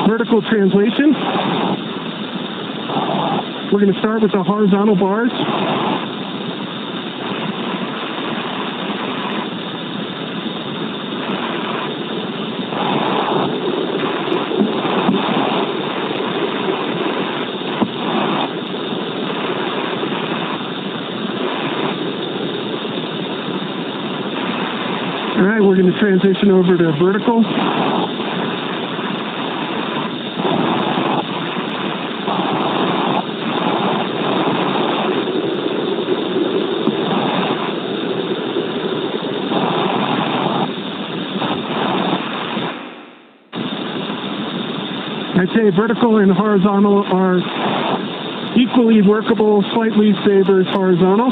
vertical translation. We're going to start with the horizontal bars. All right, we're going to transition over to vertical. I'd say vertical and horizontal are equally workable, slight least favors horizontal.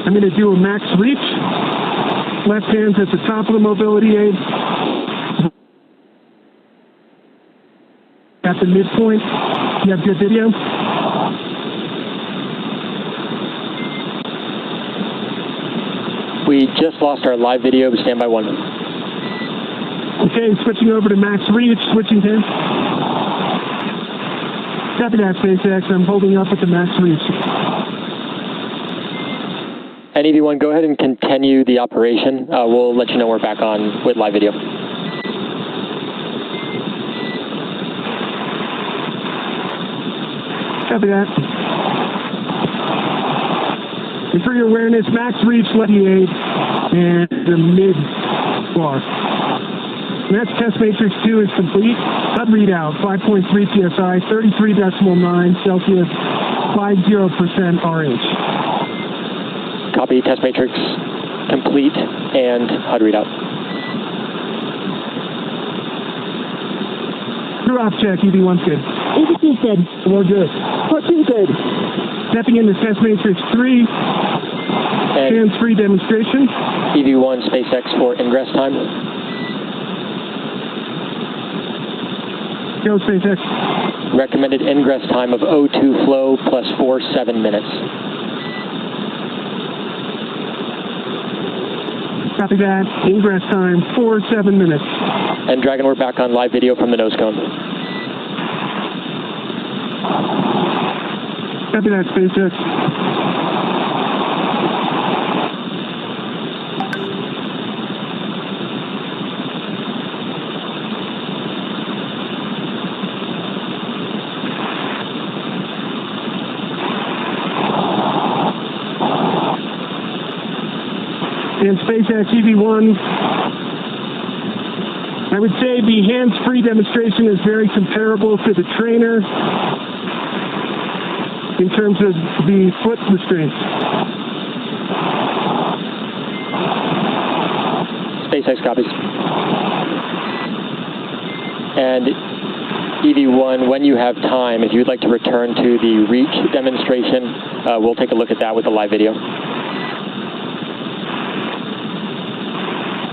I'm going to do a max reach. Left hand's at the top of the mobility aid. At the midpoint. You have good video? We just lost our live video, but stand by 1. Okay, switching over to max reach, switching to. Copy that, SpaceX. I'm holding up at the max reach. And EV1, go ahead and continue the operation. We'll let you know we're back on with live video. Copy that. And for your awareness, max reach, left aid, and the mid bar. And that's test matrix 2 is complete. HUD readout, 5.3 PSI, 33.9 Celsius, 50% RH. Copy, test matrix complete and HUD readout. Crew off check, EV1's good. EV2's good. We're good. Poteet good. Stepping into test matrix 3, And hands-free demonstration. EV1 SpaceX for ingress time. Go SpaceX. Recommended ingress time of O2 flow plus 7 minutes. Copy that. Ingress time, 7 minutes. And Dragon, we're back on live video from the nose cone. Copy that, SpaceX. And SpaceX EV1, I would say the hands-free demonstration is very comparable to the trainer in terms of the foot restraints. SpaceX copies. And EV1, when you have time, if you'd like to return to the reach demonstration, we'll take a look at that with the live video.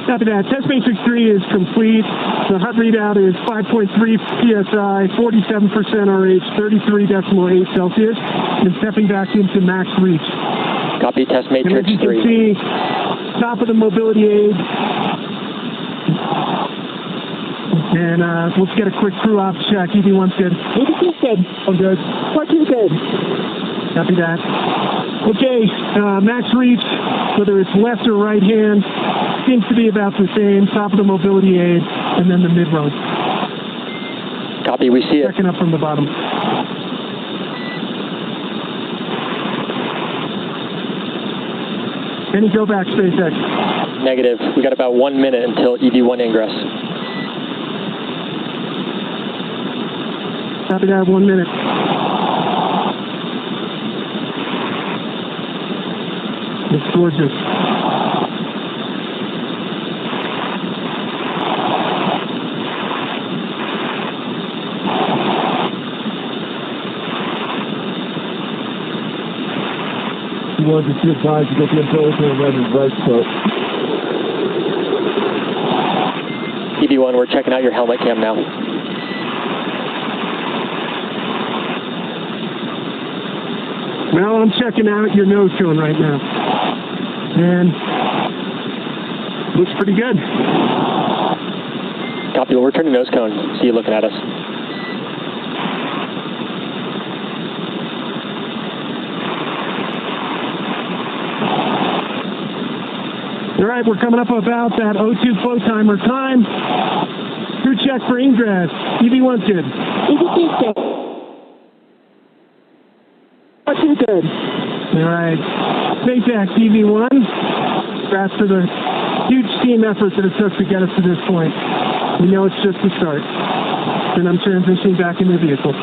Copy that. Test matrix 3 is complete. The HUD readout is 5.3 PSI, 47% RH, 33.8 Celsius, and stepping back into max reach. Copy, test And as matrix you 3. can see, top of the mobility aid. And let's get a quick crew off check. EV1's good. EV2's good. I'm good. Poteet's good. Copy that. Okay, max reach, whether it's left or right hand, seems to be about the same. Top of the mobility aid, and then the mid rung. Copy, we see it. Checking up from the bottom. Any go back, SpaceX? Negative. We got about 1 minute until EV1 ingress. Copy that, 1 minute. It's gorgeous. You want to see advised to get the umbilical and right and right foot. EV1, we're checking out your helmet cam now. Well, I'm checking out your nose cone right now. And looks pretty good. Copy, we'll return to nose cone. See you looking at us. All right, we're coming up about that O2 flow timer time. Crew check for ingress. EV1's good. EV2's good. Poteet's good. All right. SpaceX EV1. Congrats for the huge team effort that it took to get us to this point. We know it's just the start. And I'm transitioning back into the vehicle.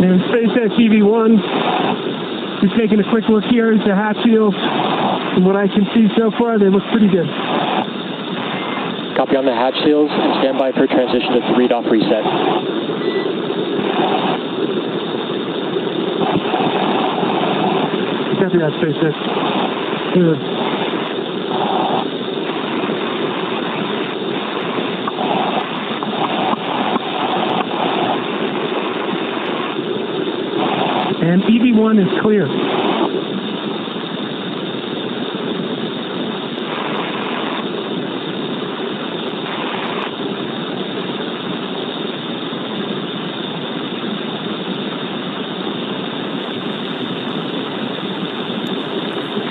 And SpaceX EV1, just taking a quick look here at the hatch shields. From what I can see so far, they look pretty good. Copy on the hatch seals and stand by for transition to 3-off reset. Copy that, SpaceX. Good. And EV1 is clear.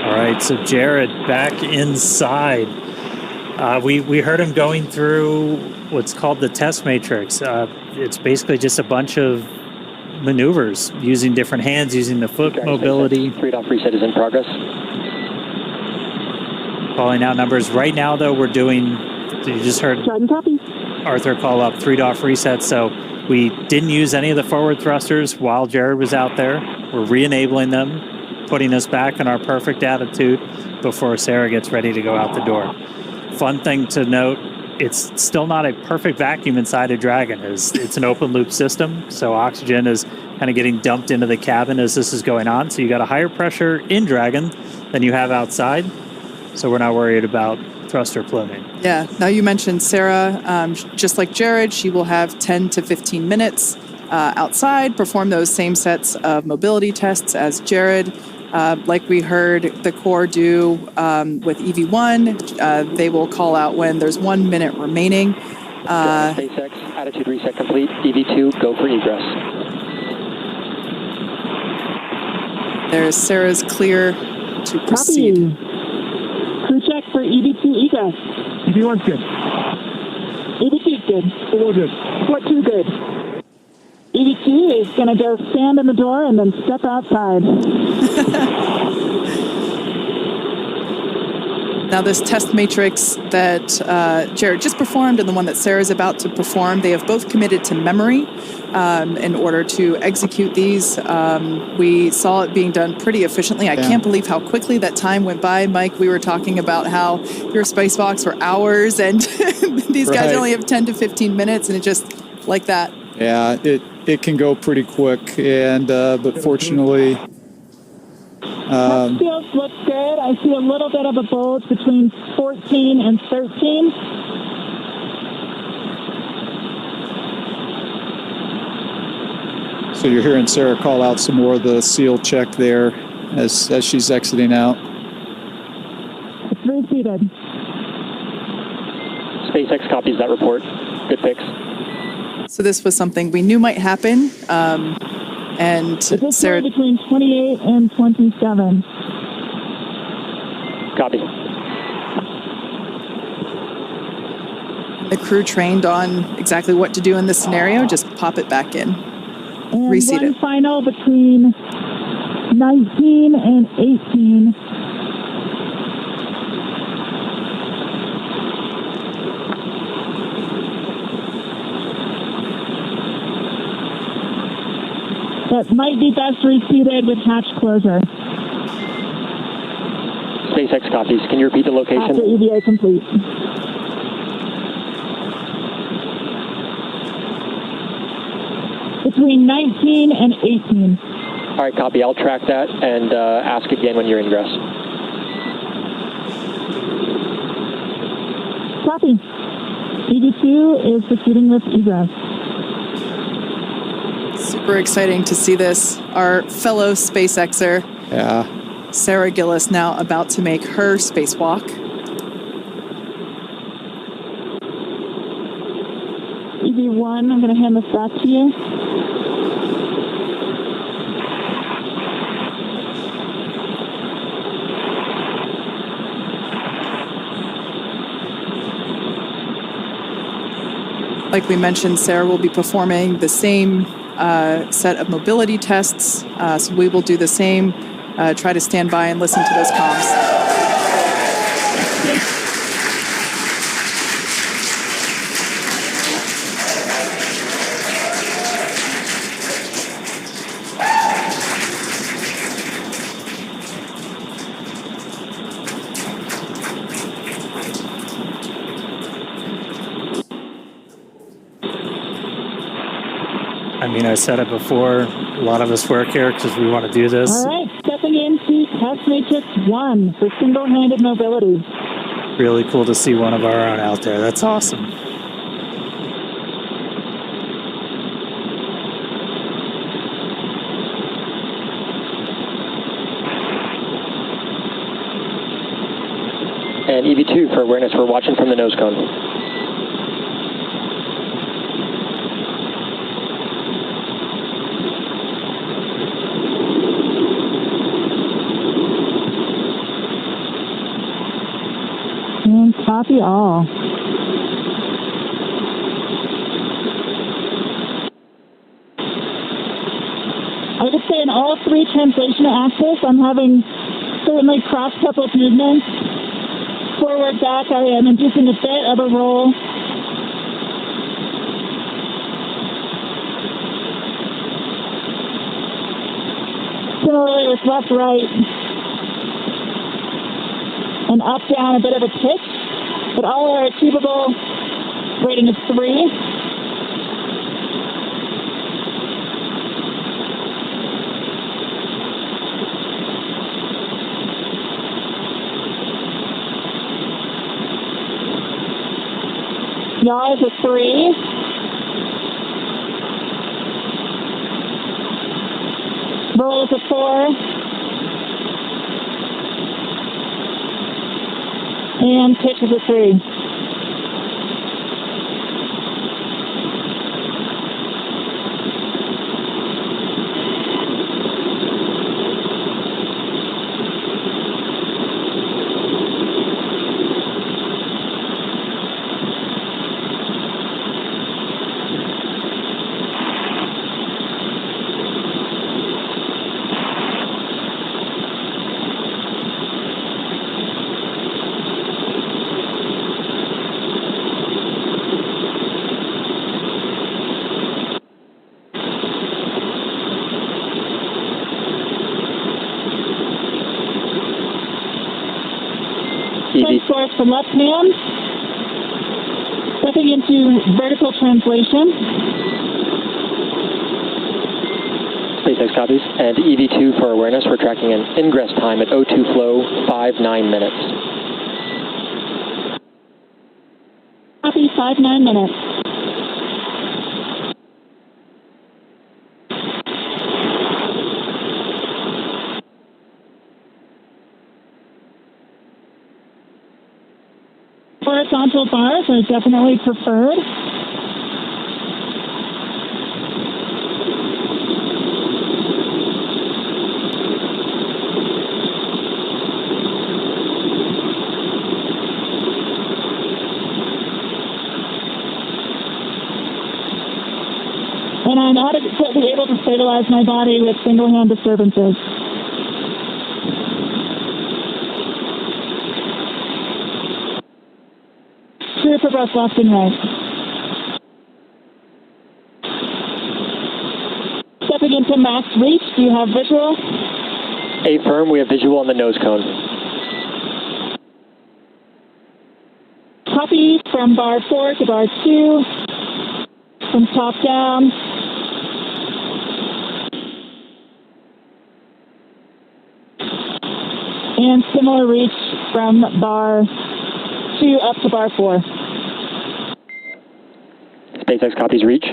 All right, so Jared back inside. We heard him going through what's called the test matrix. It's basically just a bunch of maneuvers using different hands, using the foot mobility. 3-off reset is in progress. Calling out numbers. Right now, though, we're doing, you just heard Arthur call up 3-off reset, so we didn't use any of the forward thrusters while Jared was out there. We're re-enabling them, putting us back in our perfect attitude before Sarah gets ready to go out the door. Fun thing to note, it's still not a perfect vacuum inside a Dragon. It's an open loop system, so oxygen is kind of getting dumped into the cabin as this is going on. So you got a higher pressure in Dragon than you have outside. So we're not worried about thruster pluming. Yeah. Now you mentioned Sarah, just like Jared, she will have 10 to 15 minutes outside, perform those same sets of mobility tests as Jared. Like we heard the Corps do with EV1, they will call out when there's 1 minute remaining. SpaceX, attitude reset complete. EV2, go for egress. There's Sarah's clear to proceed. Copy. Crew check for EV2 egress. EV1's good. EV2's good. All good. What 2 good? EV2 is going to go stand in the door and then step outside. Now this test matrix that Jared just performed and the one that Sarah's about to perform, they have both committed to memory in order to execute these. We saw it being done pretty efficiently. I can't believe how quickly that time went by. Mike, we were talking about how your spacewalks were hours and these guys only have 10 to 15 minutes and it just like that. Yeah, it can go pretty quick, and but fortunately, Test fields look good. I see a little bit of a bulge between 14 and 13. so you're hearing Sarah call out some more of the seal check there as she's exiting out. It's reseated. SpaceX copies that report. Good fix. So this was something we knew might happen. And It's Sarah, between 28 and 27. Copy. the crew trained on exactly what to do in this scenario, just pop it back in. And Reseat one it. final between 19 and 18. That might be best reseated with hatch closure. SpaceX copies. Can you repeat the location? After EVA complete. Between 19 and 18. All right, copy. I'll track that and ask again when you're ingress. Copy. EV2 is proceeding with egress. Super exciting to see this. Our fellow SpaceXer, Yeah. Sarah Gillis, now about to make her spacewalk. EV1, I'm going to hand this back to you. Like we mentioned, Sarah will be performing the same set of mobility tests. So we will do the same. Try to stand by and listen to those comms. I mean, I said it before, a lot of us work here because we want to do this. All right, stepping into test matrix 1 for single-handed mobility. Really cool to see one of our own out there. That's awesome. And EV2 for awareness, we're watching from the nose cone. And copy all. I would say in all three translation axes, I'm having certainly cross-coupled movements. Forward, back, I am inducing a bit of a roll. Similarly with left, right, and up, down, a bit of a pitch, but all are achievable, rating of 3. Yaw is a 3. Roll is a 4. And pitch is a 3. Source from left hand, stepping into vertical translation. SpaceX copies. And EV2 for awareness, we're tracking an ingress time at O2 flow, 5-9 minutes. Copy, 5-9 minutes. Horizontal bars are definitely preferred. And I'm adequately able to stabilize my body with single-hand disturbances. For both left and right. Stepping into max reach, do you have visual? Affirm, we have visual on the nose cone. Copy from bar 4 to bar 2, from top down. And similar reach from bar 2 up to bar 4. SpaceX copies reach.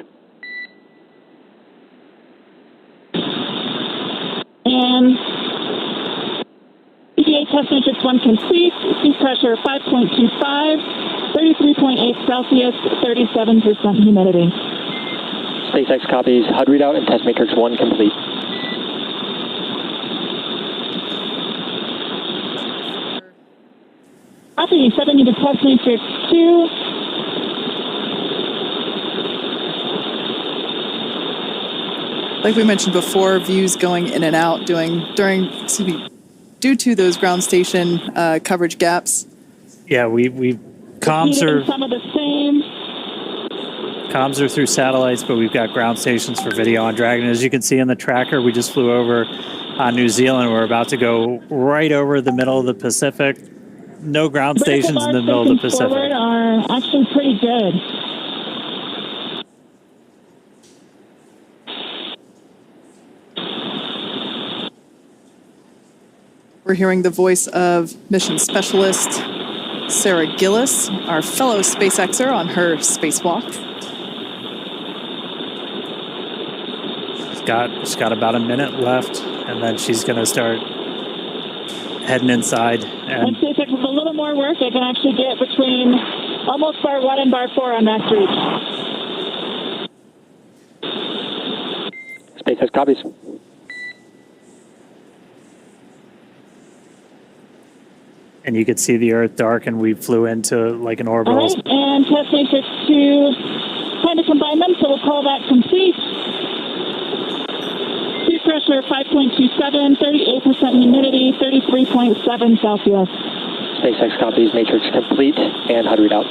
And EVA test matrix 1 complete. Seat pressure 5.25, 33.8 Celsius, 37% humidity. SpaceX copies HUD readout and test matrix 1 complete. Copy, stepping into test matrix 2. Like we mentioned before, views going in and out due to those ground station coverage gaps. Yeah, we comms are Some of the same. Comms are through satellites, but we've got ground stations for video on Dragon. As you can see in the tracker, we just flew over New Zealand. We're about to go right over the middle of the Pacific. No ground stations in the middle of the Pacific. Forward are actually pretty good. We're hearing the voice of Mission Specialist Sarah Gillis, our fellow SpaceXer on her spacewalk. She's got about a minute left, and then she's going to start heading inside. And SpaceX with a little more work, I can actually get between almost bar 1 and bar 4 on max reach. SpaceX copies. And you could see the Earth dark, and we flew into like an orbital. All right, and test matrix 2, trying to combine them, so we'll call that complete. Sea pressure 5.27, 38% humidity, 33.7 Celsius. SpaceX copies, matrix complete, and HUD readout.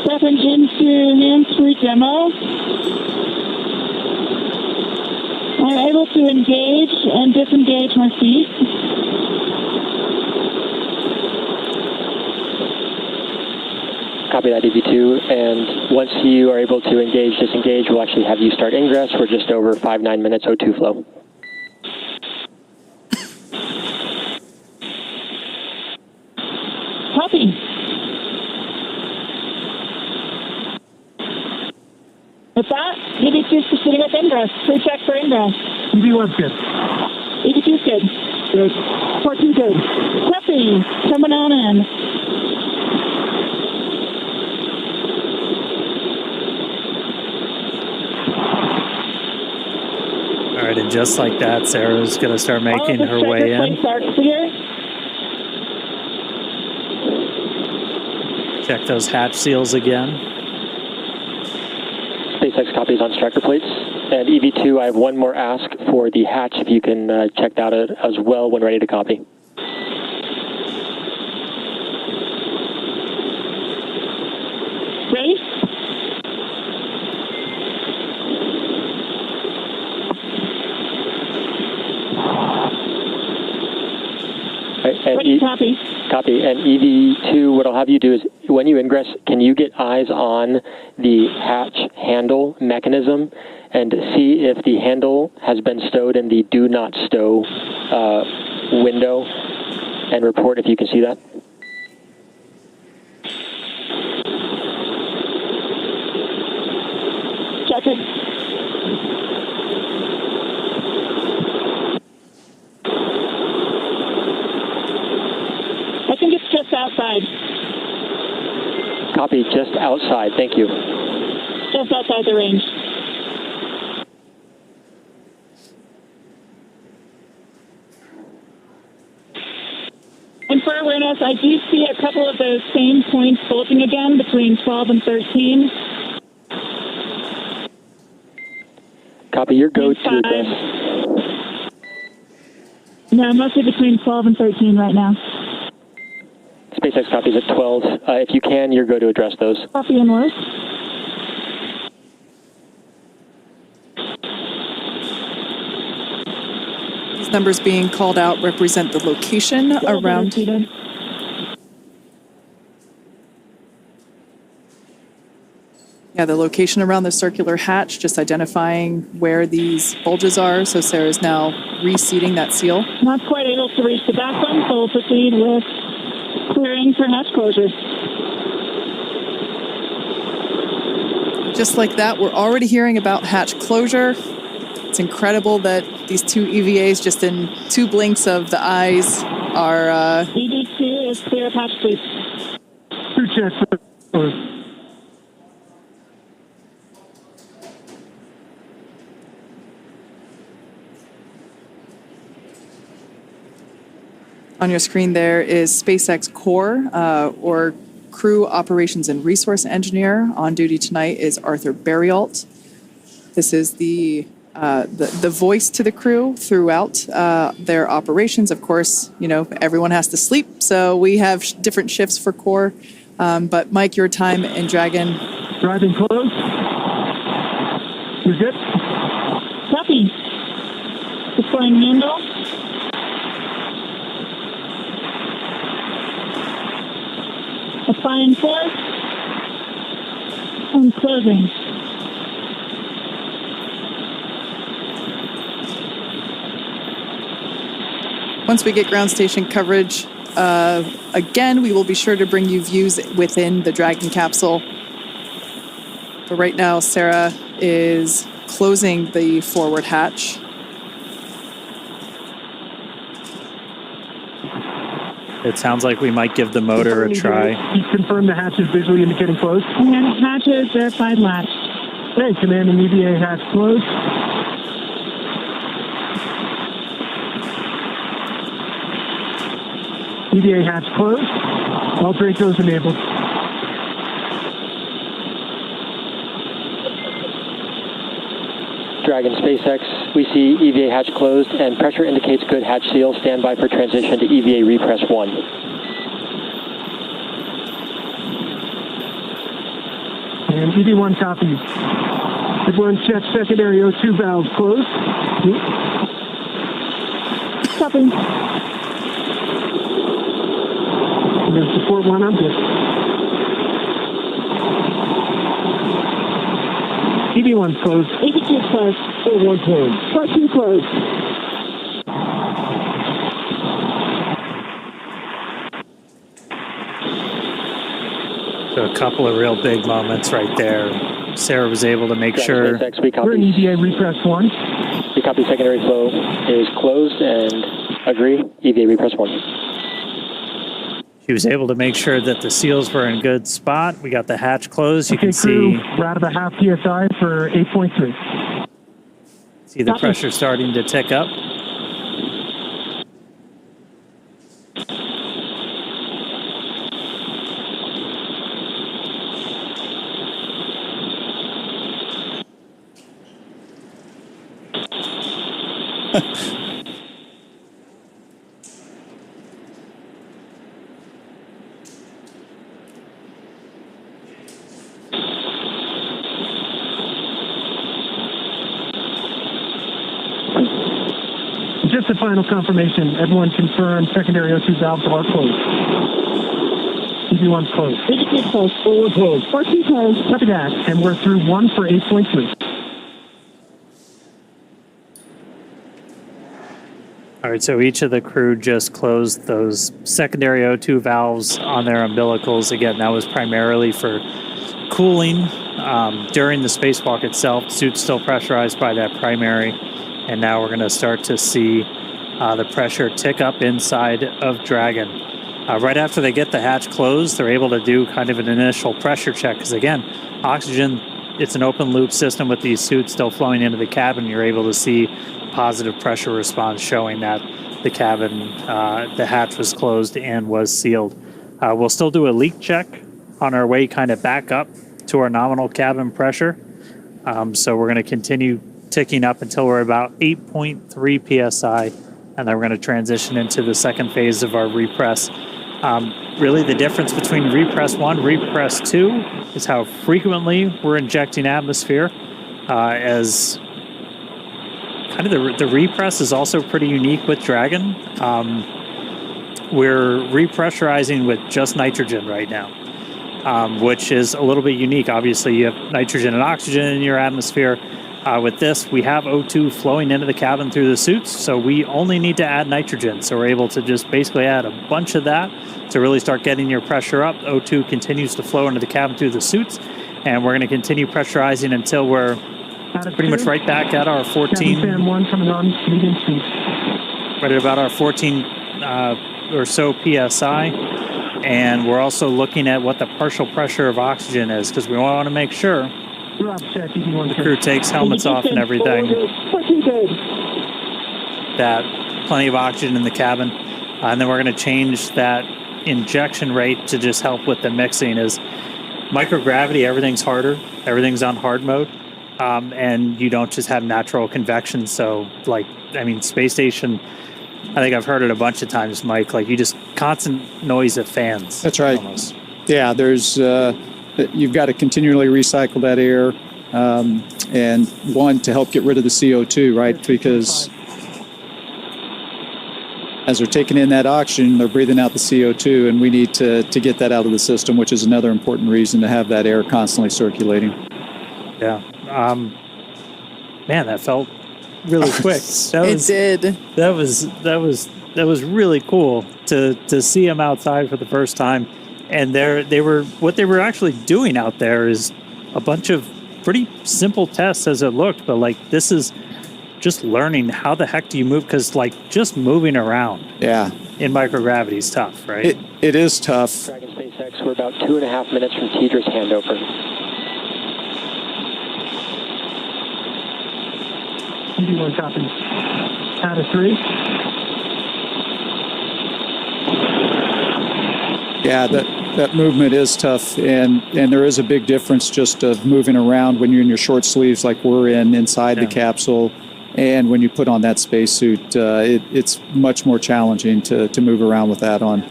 Stepping into hands-free demo. I'm able to engage and disengage my feet. Copy that, EV2, and once you are able to engage, disengage, we'll actually have you start ingress. We're just over 5-9 minutes O2 flow. Copy. With that, EV2 is proceeding with ingress. Pre-check for ingress. EV1's good. EV2 is good. Good. 14 good. Copy. Coming on in. All right, and just like that, Sarah's going to start making her way in. Are clear. Check those hatch seals again. SpaceX copies on striker plates. And EV2, I have one more ask for the hatch, if you can check that out as well when ready to copy. Ready? And Ready to copy. Copy. And EV2, what I'll have you do is, when you ingress, can you get eyes on the hatch handle mechanism and see if the handle has been stowed in the do not stow window, and report if you can see that? Check it. I think it's just outside. Copy, just outside. Thank you. Just outside the range. And for awareness, I do see a couple of those same points bulging again between 12 and 13. Copy, your go to Five. address. No, mostly between 12 and 13 right now. SpaceX copies at 12. If you can, your go to address those. Copy and work. These numbers being called out represent the location around. Yeah, the location around the circular hatch, just identifying where these bulges are. So Sarah's now reseating that seal. Not quite able to reach the back one, so we'll proceed with clearing for hatch closures. Just like that, we're already hearing about hatch closure. It's incredible that these two EVAs, just in 2 blinks of the eyes, are... EV2 is clear of hatch, please. 2 checks. On your screen there is SpaceX Core, or Crew Operations and Resource Engineer. On duty tonight is Arthur Berrialt. This is the voice to the crew throughout their operations. Of course, you know, everyone has to sleep, so we have different shifts for Core. But Mike, your time in Dragon. Driving close. You're good? Copy. Deploying handle. Applying force. I'm closing. Once we get ground station coverage, again, we will be sure to bring you views within the Dragon capsule. But right now, Sarah is closing the forward hatch. It sounds like we might give the motor a try. You confirm the hatch is visually indicating closed. Command hatches verified latch. Hey, command and EVA hatch closed. EVA hatch closed. All Dracos enabled. Dragon SpaceX, we see EVA hatch closed and pressure indicates good hatch seal. Stand by for transition to EVA repress 1. And EV1 copies. Everyone check secondary O2 valves closed. Copy. We're going to support 1 object. EV1 closed. EV2 closed. 4-1 closed. 14 closed. So a couple of real big moments right there. Sarah was able to make sure. SpaceX, we We're in copy. EVA repress 1. We copy secondary flow is closed and agree. EVA repress 1. She was able to make sure that the seals were in good spot. We got the hatch closed. You Okay, can crew, see we're out of a half PSI for 8.3. the pressure starting to tick up. Just a final confirmation. Everyone confirm secondary O2 valves are closed. EV1's closed. EV2 closed. 4-1 closed. 14 closed. Copy that. And we're through 1 for 8.3. All right, so each of the crew just closed those secondary O2 valves on their umbilicals. Again, that was primarily for cooling during the spacewalk itself. Suit's still pressurized by that primary. And now we're going to start to see the pressure tick up inside of Dragon. Right after they get the hatch closed, they're able to do kind of an initial pressure check. Because again, oxygen, it's an open loop system with these suits still flowing into the cabin. You're able to see positive pressure response showing that the cabin, the hatch was closed and was sealed. We'll still do a leak check on our way kind of back up to our nominal cabin pressure. So we're going to continue ticking up until we're about 8.3 psi, and then we're going to transition into the second phase of our repress. Really the difference between repress 1, repress 2 is how frequently we're injecting atmosphere, as kind of the repress is also pretty unique with Dragon. We're repressurizing with just nitrogen right now, which is a little bit unique. Obviously you have nitrogen and oxygen in your atmosphere. With this, we have O2 flowing into the cabin through the suits, so we only need to add nitrogen. So we're able to just basically add a bunch of that to really start getting your pressure up. O2 continues to flow into the cabin through the suits, and we're going to continue pressurizing until we're pretty much right back at our 14. Fan 1 coming on, medium speed. Right at about our 14 or so PSI. And we're also looking at what the partial pressure of oxygen is, because we want to make sure the crew takes helmets off and everything, that plenty of oxygen in the cabin. And then we're going to change that injection rate to just help with the mixing. Is microgravity, everything's harder, everything's on hard mode, and you don't just have natural convection. So space station, I think I've heard it a bunch of times, Mike, like you just constant noise of fans. That's right. Almost. Yeah, there's you've got to continually recycle that air, and one, to help get rid of the CO2, right? Because as they're taking in that oxygen, they're breathing out the CO2, and we need to get that out of the system, which is another important reason to have that air constantly circulating. Yeah. Man, that felt really quick. It did. That was really cool to see them outside for the first time. And what they were actually doing out there is a bunch of pretty simple tests as it looked, but like this is just learning how the heck do you move, because like just moving around in microgravity is tough, right? It is tough. Dragon SpaceX, we're about 2.5 minutes from Tedra's handover. EV1 copy. Out of 3. Yeah, that movement is tough, and there is a big difference just of moving around when you're in your short sleeves like we're inside the capsule, and when you put on that spacesuit, it's much more challenging to move around with that on.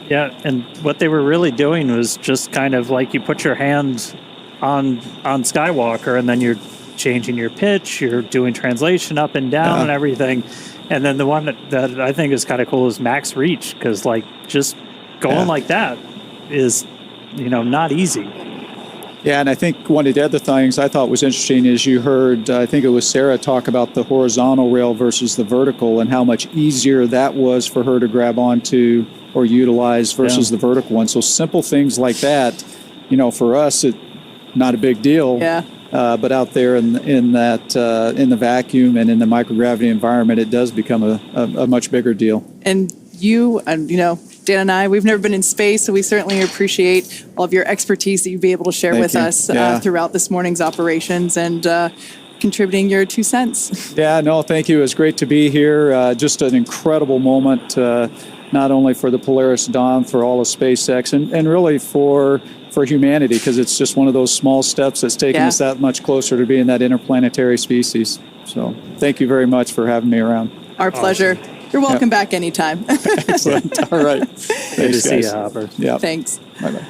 Yeah, and what they were really doing was just kind of like you put your hand on Skywalker, and then you're changing your pitch, you're doing translation up and down and everything. And then the one that I think is kind of cool is max reach, because like just going like that is, not easy. Yeah, and I think one of the other things I thought was interesting is you heard, I think it was Sarah, talk about the horizontal rail versus the vertical and how much easier that was for her to grab onto or utilize versus the vertical one. So simple things like that, for us, it not a big deal. Yeah. But out there in the vacuum and in the microgravity environment, it does become a much bigger deal. And Dan and I, we've never been in space, so we certainly appreciate all of your expertise that you'd be able to share with us throughout this morning's operations and contributing your 2 cents. Yeah, no, thank you. It was great to be here. Just an incredible moment, not only for the Polaris Dawn, for all of SpaceX, and really for humanity, because it's just one of those small steps that's taken us that much closer to being that interplanetary species. So thank you very much for having me around. Our pleasure. You're welcome back anytime. Excellent. All right. Good to see you, Hopper. Yeah. Thanks. Bye-bye.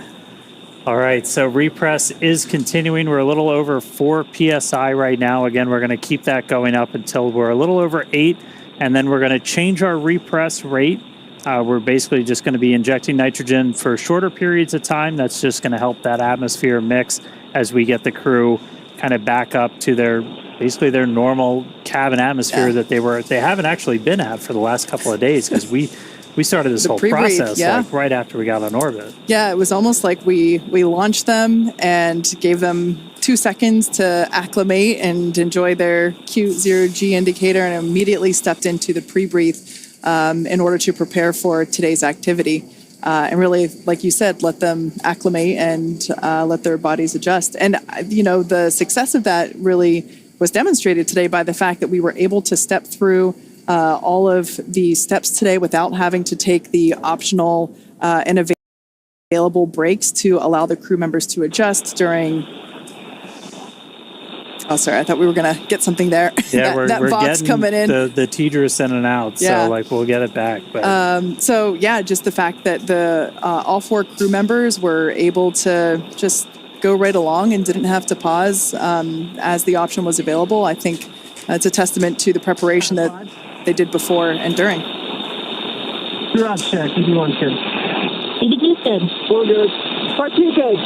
All right, so repress is continuing. We're a little over 4 PSI right now. Again, we're going to keep that going up until we're a little over 8, and then we're going to change our repress rate. We're basically just going to be injecting nitrogen for shorter periods of time. That's just going to help that atmosphere mix as we get the crew kind of back up to their normal cabin atmosphere that they haven't actually been at for the last couple of days, because we started this whole process like right after we got on orbit. Yeah, it was almost like we launched them and gave them 2 seconds to acclimate and enjoy their cute 0G indicator, and immediately stepped into the pre-breathe in order to prepare for today's activity. And really, like you said, let them acclimate and let their bodies adjust. And, the success of that really was demonstrated today by the fact that we were able to step through all of the steps today without having to take the optional and available breaks to allow the crew members to adjust during... Oh, sorry, I thought we were going to get something there. Yeah, we're box getting coming in. The Tedra's in and out, so we'll get it back. But. So just the fact that all 4 crew members were able to just go right along and didn't have to pause as the option was available, I think it's a testament to the preparation that they did before and during. Garage check, EV1 good. EV2 good. 4 good. Part 2 good.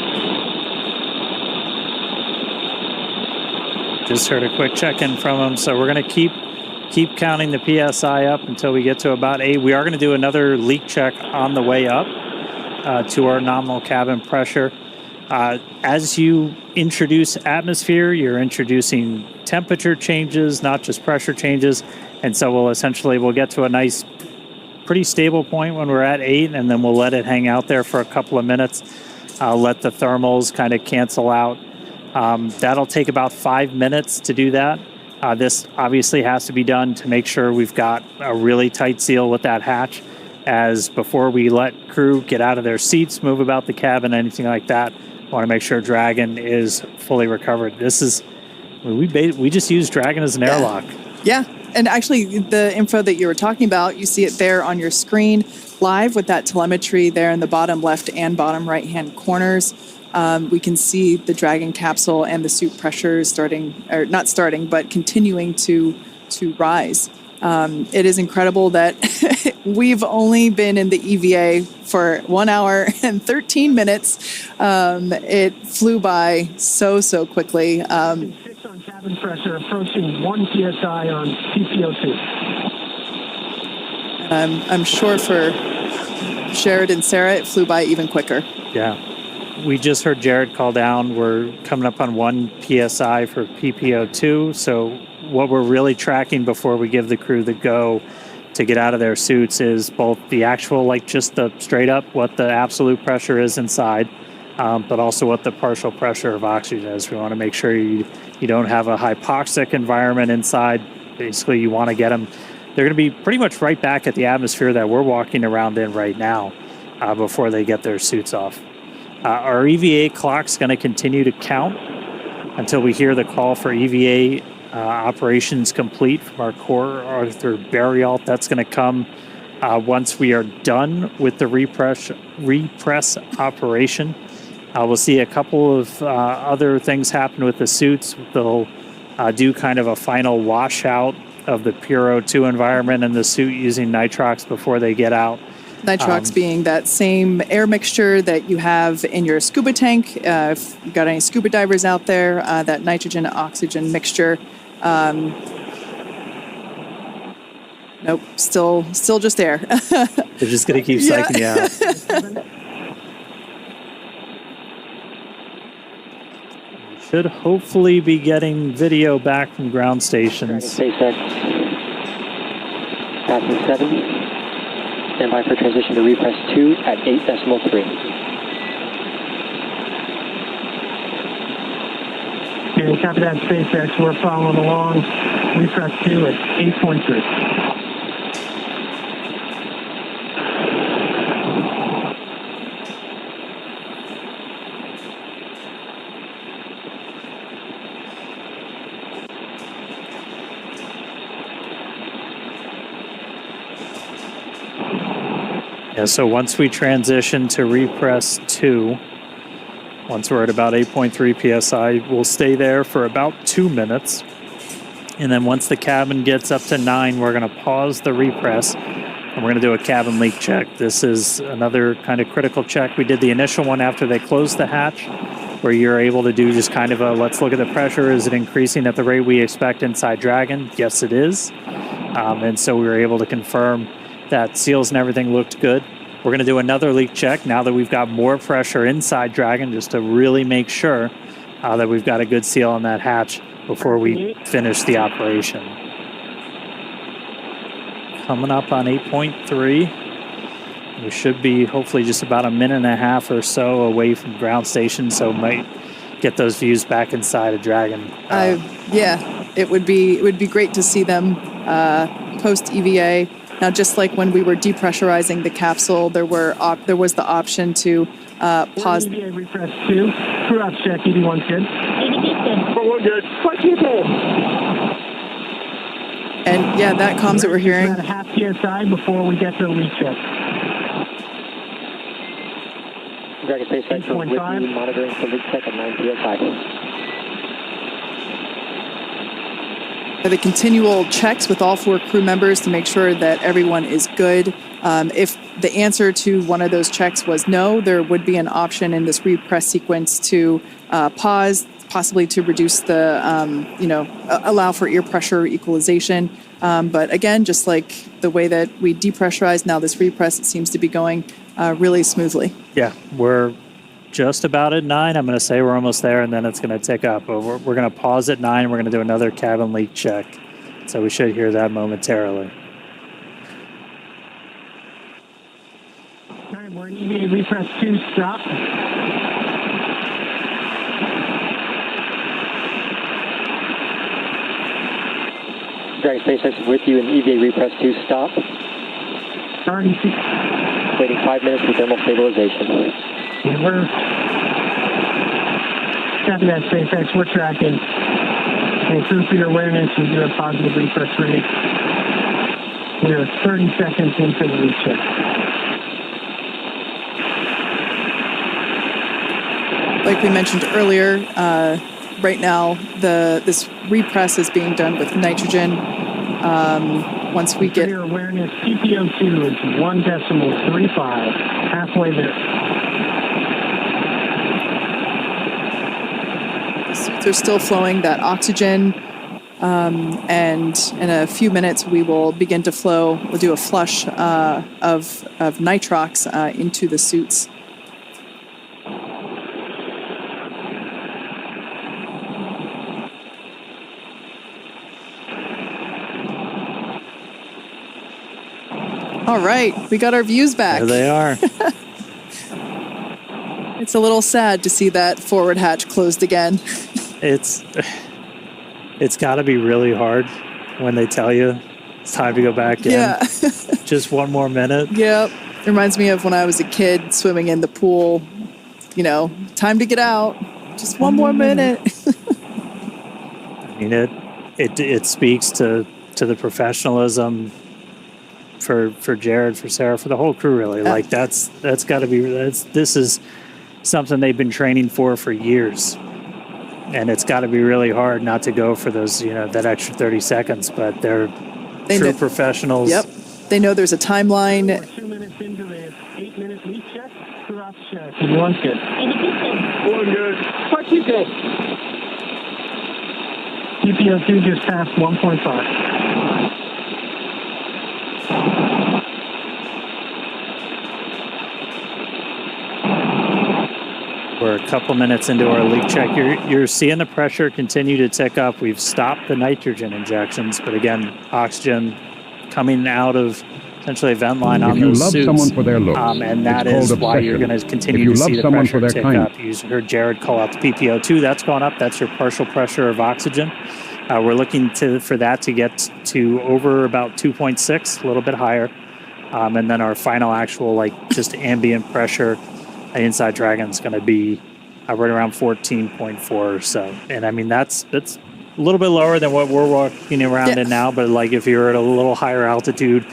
Just heard a quick check-in from them, so we're going to keep counting the PSI up until we get to about 8. We are going to do another leak check on the way up to our nominal cabin pressure. As you introduce atmosphere, you're introducing temperature changes, not just pressure changes, and so we'll get to a nice, pretty stable point when we're at 8, and then we'll let it hang out there for a couple of minutes, let the thermals kind of cancel out. That'll take about 5 minutes to do that. This obviously has to be done to make sure we've got a really tight seal with that hatch, as before we let crew get out of their seats, move about the cabin, anything like that. Want to make sure Dragon is fully recovered. We just use Dragon as an airlock. Yeah, and actually the info that you were talking about, you see it there on your screen live with that telemetry there in the bottom left and bottom right hand corners. We can see the Dragon capsule and the suit pressures continuing to rise. It is incredible that we've only been in the EVA for 1 hour and 13 minutes. It flew by so quickly. 6 on cabin pressure, approaching 1 psi on PCO2. I'm sure for Jared and Sarah, it flew by even quicker. Yeah. We just heard Jared call down. We're coming up on 1 PSI for PPO2. So what we're really tracking before we give the crew the go to get out of their suits is both the actual, like just the straight up, what the absolute pressure is inside, but also what the partial pressure of oxygen is. We want to make sure you don't have a hypoxic environment inside. Basically, you want to get them. They're going to be pretty much right back at the atmosphere that we're walking around in right now before they get their suits off. Our EVA clock's going to continue to count until we hear the call for EVA operations complete from our core Arthur Burial. That's going to come once we are done with the repress operation. We'll see a couple of other things happen with the suits. They'll do kind of a final washout of the pure O2 environment in the suit using nitrox before they get out. Nitrox being that same air mixture that you have in your scuba tank. If you've got any scuba divers out there, that nitrogen-oxygen mixture. Nope, still just air. They're just going to keep psyching you out. We should hopefully be getting video back from ground stations. SpaceX passing 7. Stand by for transition to repress 2 at 8.3. Okay, copy that, SpaceX. We're following along. Repress 2 at 8.3. Yeah, so once we transition to repress 2, once we're at about 8.3 PSI, we'll stay there for about 2 minutes. And then once the cabin gets up to 9, we're going to pause the repress and we're going to do a cabin leak check. This is another kind of critical check. We did the initial one after they closed the hatch, where you're able to do just kind of a, let's look at the pressure. Is it increasing at the rate we expect inside Dragon? Yes, it is. And so we were able to confirm that seals and everything looked good. We're going to do another leak check now that we've got more pressure inside Dragon, just to really make sure that we've got a good seal on that hatch before we finish the operation. Coming up on 8.3. We should be hopefully just about a minute and a half or so away from ground station, so might get those views back inside of Dragon. Yeah, it would be great to see them post EVA. Now, just like when we were depressurizing the capsule, there was the option to pause. EVA repress 2. Crew ops check, EV1 good. We're good. And yeah, that comms that we're hearing. About a half PSI before we get to the leak check. Dragon SpaceX is with you, 8.5. monitoring for leak check at 9 PSI. The continual checks with all 4 crew members to make sure that everyone is good. If the answer to one of those checks was no, there would be an option in this repress sequence to pause, possibly to reduce the, allow for ear pressure equalization. But again, just like the way that we depressurize now this repress, it seems to be going really smoothly. Yeah, we're just about at 9. I'm going to say we're almost there, and then it's going to tick up. But we're going to pause at 9. We're going to do another cabin leak check. So we should hear that momentarily. All right, we're in EVA repress 2, stop. Dragon SpaceX is with you in EVA repress 2, stop. Starting to Waiting 5 minutes for thermal stabilization. and we're copy that, SpaceX. We're tracking. And crew for your awareness, we do a positive repress rate. We are 30 seconds into the leak check. Like we mentioned earlier, right now this repress is being done with nitrogen. once we For get your awareness, PPO2 is 1.35, halfway there. the suits are still flowing that oxygen, and in a few minutes we will begin to flow. We'll do a flush of nitrox into the suits. All right, we got our views back. There they are. It's a little sad to see that forward hatch closed again. It's got to be really hard when they tell you it's time to go back in. Yeah. Just one more minute. Yep. It reminds me of when I was a kid swimming in the pool. You know, time to get out. Just one more minute. I mean, it speaks to the professionalism for Jared, for Sarah, for the whole crew, really. Yeah. Like that's got to be, this is something they've been training for years. And it's got to be really hard not to go for those, that extra 30 seconds, but they're true professionals. Yep. They know there's a timeline. We're 2 minutes into the 8-minute leak check. Cross check. One's good. One good. What you good? PPO2 just passed 1.5. We're a couple minutes into our leak check. You're seeing the pressure continue to tick up. We've stopped the nitrogen injections, but again, oxygen coming out of essentially a vent line on those suits. If you love someone for their looks, and that is why you're going to continue to see the pressure tick up. You heard Jared call out the PPO2. That's gone up. That's your partial pressure of oxygen. We're looking for that to get to over about 2.6, a little bit higher. And then our final actual, just ambient pressure inside Dragon's going to be right around 14.4 or so. And I mean, that's a little bit lower than what we're walking around in now. But if you're at a little higher altitude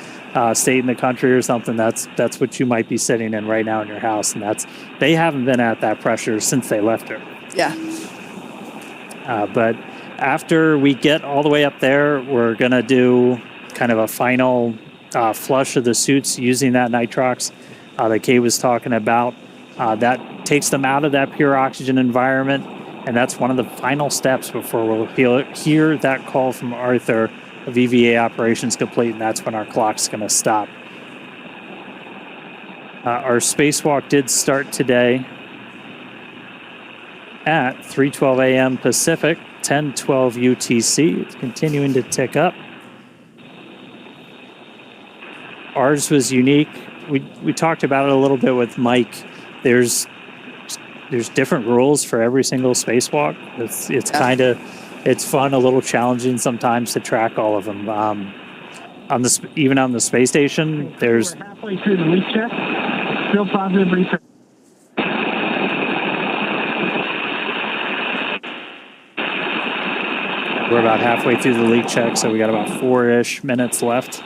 state in the country or something, that's what you might be sitting in right now in your house. And they haven't been at that pressure since they left her. Yeah. But after we get all the way up there, we're going to do kind of a final flush of the suits using that nitrox that Kay was talking about. That takes them out of that pure oxygen environment, and that's one of the final steps before we'll hear that call from Arthur of EVA operations complete, and that's when our clock's going to stop. Our spacewalk did start today at 3:12 a.m. Pacific, 10:12 UTC. It's continuing to tick up. Ours was unique. We talked about it a little bit with Mike. There's different rules for every single spacewalk. It's kind of fun, a little challenging sometimes to track all of them. Even on the space station, there's. We're halfway through the leak check. Still positive research. We're about halfway through the leak check, so we got about 4-ish minutes left.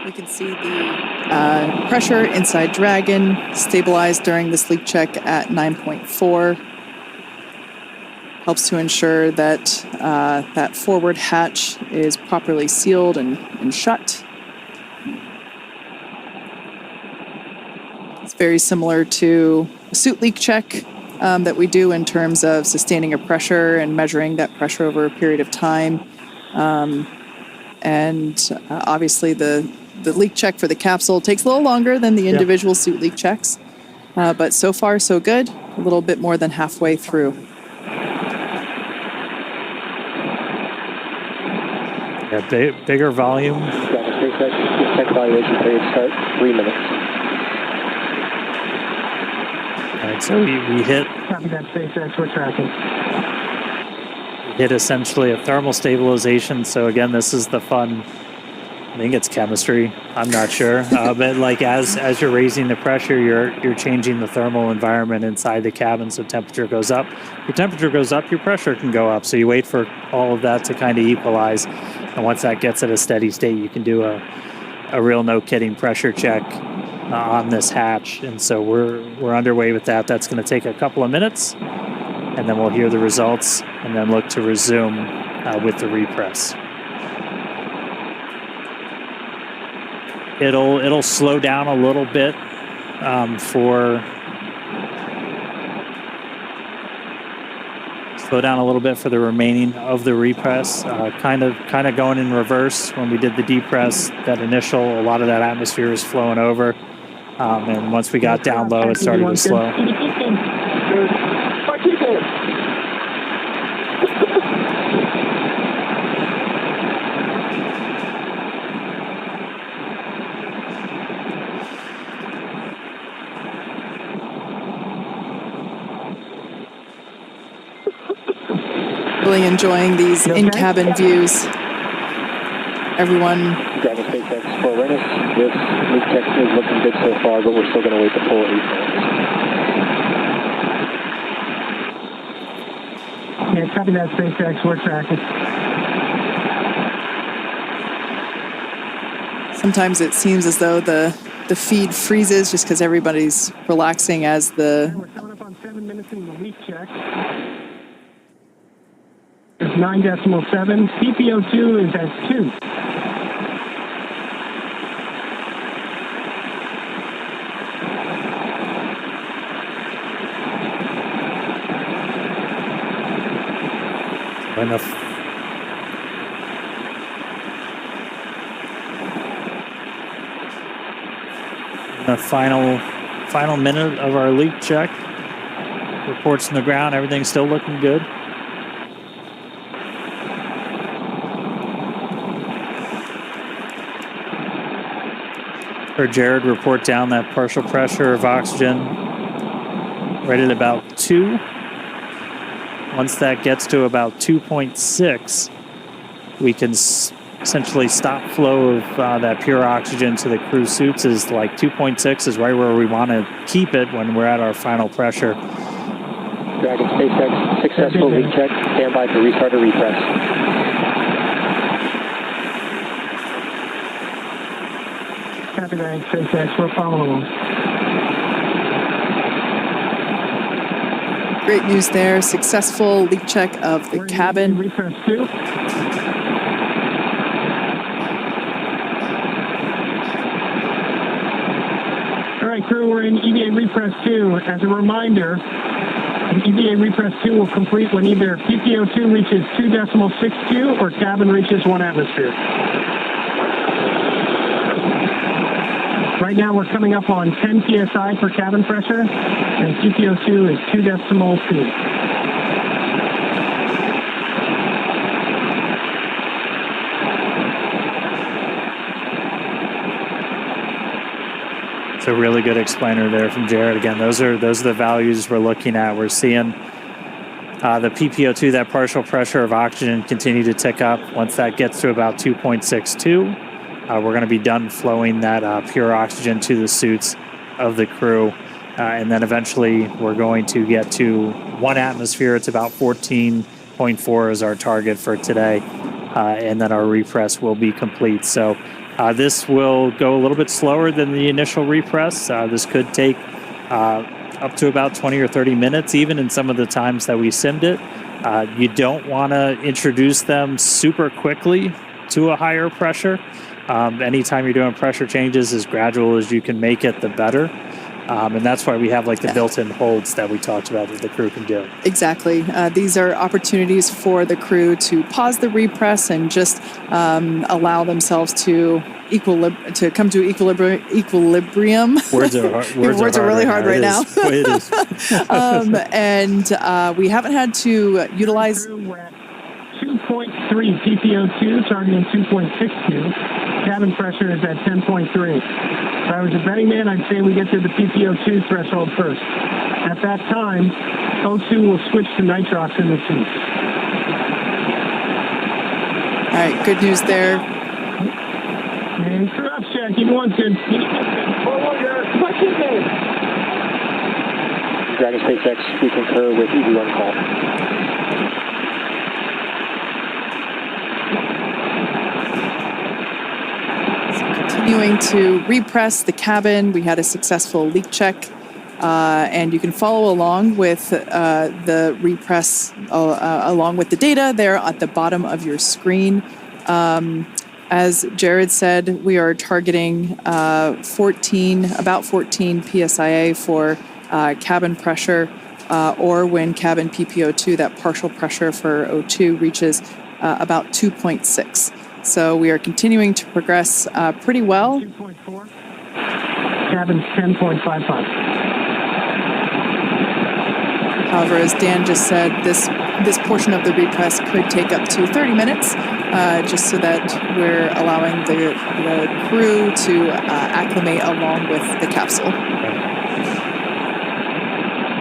We can see the pressure inside Dragon stabilized during this leak check at 9.4. Helps to ensure that that forward hatch is properly sealed and shut. It's very similar to a suit leak check that we do in terms of sustaining a pressure and measuring that pressure over a period of time. Obviously the leak check for the capsule takes a little longer than the individual suit leak checks. But so far, so good. A little bit more than halfway through. Yeah, bigger volume. Check evaluation period start 3 minutes. All right, so we hit. Copy that, SpaceX. We're tracking. We hit essentially a thermal stabilization. So again, this is the fun. I think it's chemistry. I'm not sure, but as you're raising the pressure, you're changing the thermal environment inside the cabin, so temperature goes up. Your temperature goes up, your pressure can go up. So you wait for all of that to kind of equalize, and once that gets at a steady state, you can do a real no kidding pressure check on this hatch, and so we're underway with that. That's going to take a couple of minutes, and then we'll hear the results, and then look to resume with the repress. It'll slow down a little bit for the remaining of the repress. Kind of going in reverse. When we did the depress, a lot of that atmosphere was flowing over, and once we got down low, it started to slow. Really enjoying these in-cabin views. Everyone. Dragon SpaceX for awareness. This leak check is looking good so far, but we're still going to wait the full 8 minutes. Yeah, copy that, SpaceX. We're tracking. Sometimes it seems as though the feed freezes just because everybody's relaxing as the. We're coming up on 7 minutes in the leak check. It's 9.7. PPO2 is at 2. Enough. The final minute of our leak check. Reports on the ground. Everything's still looking good. Heard Jared report down that partial pressure of oxygen right at about 2. Once that gets to about 2.6, we can essentially stop flow of that pure oxygen to the crew suits. Is like 2.6 is right where we want to keep it when we're at our final pressure. Dragon SpaceX, successful leak check. Stand by to restart or repress. Copy that, SpaceX. We're following. Great news there. Successful leak check of the cabin. Repress 2. All right, crew, we're in EVA repress 2. As a reminder, EVA repress 2 will complete when either PPO2 reaches 2.62 or cabin reaches 1 atmosphere. Right now we're coming up on 10 psi for cabin pressure, and PPO2 is 2.2. It's a really good explainer there from Jared. Again, those are the values we're looking at. We're seeing the PPO2, that partial pressure of oxygen, continue to tick up. Once that gets to about 2.62, we're going to be done flowing that pure oxygen to the suits of the crew. And then eventually we're going to get to 1 atmosphere. It's about 14.4 is our target for today. And then our repress will be complete. So this will go a little bit slower than the initial repress. This could take up to about 20 or 30 minutes, even in some of the times that we simmed it. You don't want to introduce them super quickly to a higher pressure. Anytime you're doing pressure changes, as gradual as you can make it, the better. And that's why we have like the built-in holds that we talked about that the crew can do. Exactly. These are opportunities for the crew to pause the repress and just allow themselves to come to equilibrium. Words are really hard right now. It is. And we haven't had to utilize. We're at 2.3 PPO2, targeting 2.62. Cabin pressure is at 10.3. If I was a betting man, I'd say we get to the PPO2 threshold first. At that time, O2 will switch to nitrox in the suit. All right, good news there. And crew up check, even one good. Dragon SpaceX, we concur with EV1 call. continuing to repress the cabin. We had a successful leak check, and you can follow along with the repress along with the data there at the bottom of your screen. As Jared said, we are targeting about 14 PSIA for cabin pressure, or when cabin PPO2, that partial pressure for O2, reaches about 2.6. So we are continuing to progress pretty well. 2.4. Cabin's 10.55. However, as Dan just said, this portion of the repress could take up to 30 minutes, just so that we're allowing the crew to acclimate along with the capsule.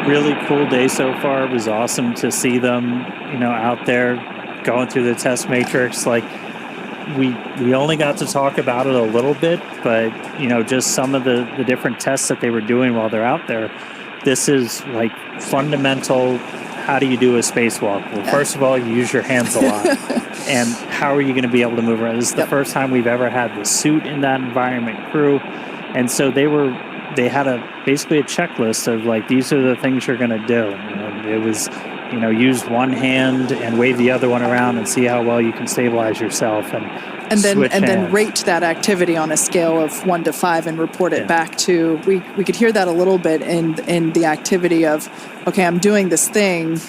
Really cool day so far. It was awesome to see them, out there going through the test matrix. Like, we only got to talk about it a little bit, but, just some of the different tests that they were doing while they're out there. This is like fundamental. How do you do a spacewalk? Well, first of all, you use your hands a lot. And how are you going to be able to move around? This is the first time we've ever had the suit in that environment crew. And so they had basically a checklist of like, these are the things you're going to do. And it was, use one hand and wave the other one around and see how well you can stabilize yourself. And then rate that activity on a scale of 1 to 5 and report it back to. We could hear that a little bit in the activity of, okay, I'm doing this thing.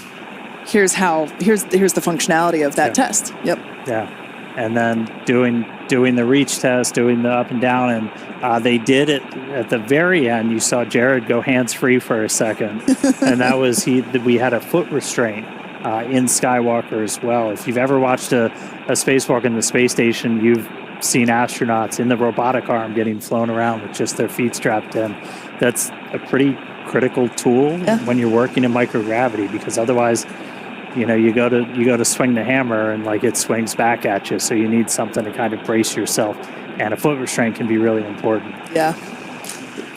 Here's the functionality of that test. Yep. Yeah, and then doing the reach test, doing the up and down, and they did it at the very end. You saw Jared go hands free for a second, and that was we had a foot restraint. In Skywalker as well. If you've ever watched a spacewalk in the space station, you've seen astronauts in the robotic arm getting flown around with just their feet strapped in. That's a pretty critical tool when you're working in microgravity, because otherwise, you go to swing the hammer and like it swings back at you. So you need something to kind of brace yourself, and a foot restraint can be really important. Yeah.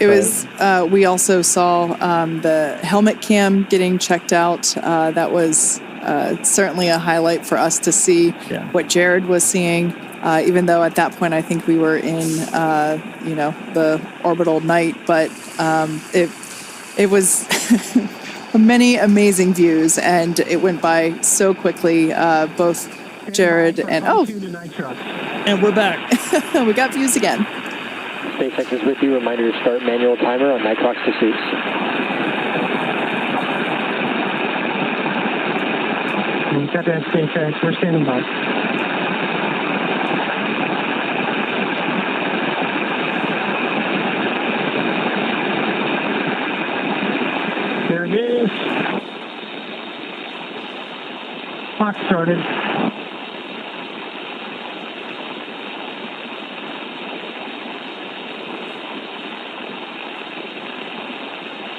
It was. We also saw the helmet cam getting checked out. That was certainly a highlight for us to see what Jared was seeing. Even though at that point I think we were in, the orbital night, but it was many amazing views, and it went by so quickly. Both Jared and and we're back. We got views again. SpaceX is with you. Reminder to start manual timer on nitrox to suits. Got that, SpaceX. We're standing by. There it is. Clock started.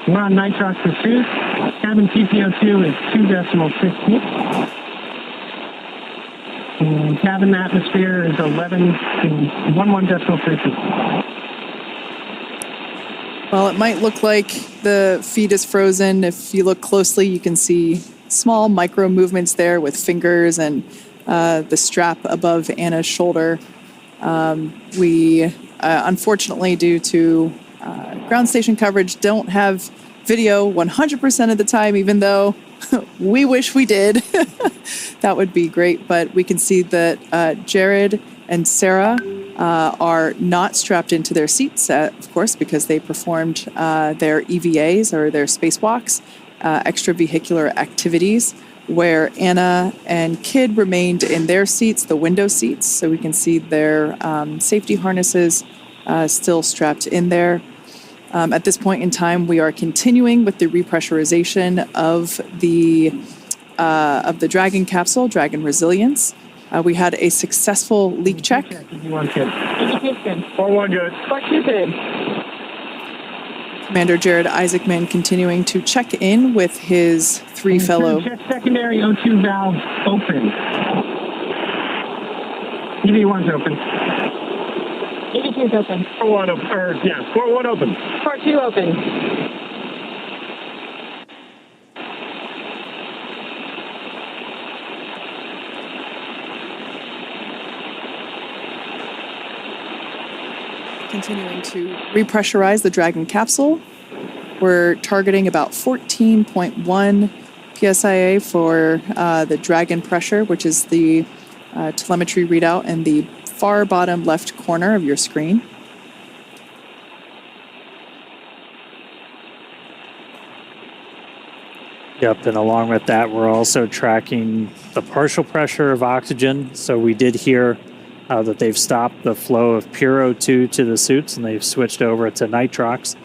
We're on nitrox pursuit. Cabin PPO2 is 2.6. And cabin atmosphere is 11.3. Well, it might look like the feed is frozen. If you look closely, you can see small micro movements there with fingers and the strap above Anna's shoulder. We, unfortunately, due to ground station coverage, don't have video 100% of the time, even though we wish we did. That would be great. But we can see that Jared and Sarah are not strapped into their seats, of course, because they performed their EVAs, or their spacewalks, extravehicular activities, where Anna and Kid remained in their seats, the window seats, so we can see their safety harnesses still strapped in there. At this point in time, we are continuing with the repressurization of the Dragon capsule, Dragon Resilience. We had a successful leak check. 4-1 good. Commander Jared Isaacman continuing to check in with his 3 fellow. Check secondary O2 valve open. EV1's open. EV2's open. 4-1 open. 4-1 open. 4-2 open. Continuing to repressurize the Dragon capsule. We're targeting about 14.1 psia for the Dragon pressure, which is the telemetry readout in the far bottom left corner of your screen. Yep, and along with that, we're also tracking the partial pressure of oxygen. So we did hear that they've stopped the flow of pure O2 to the suits, and they've switched over to nitrox.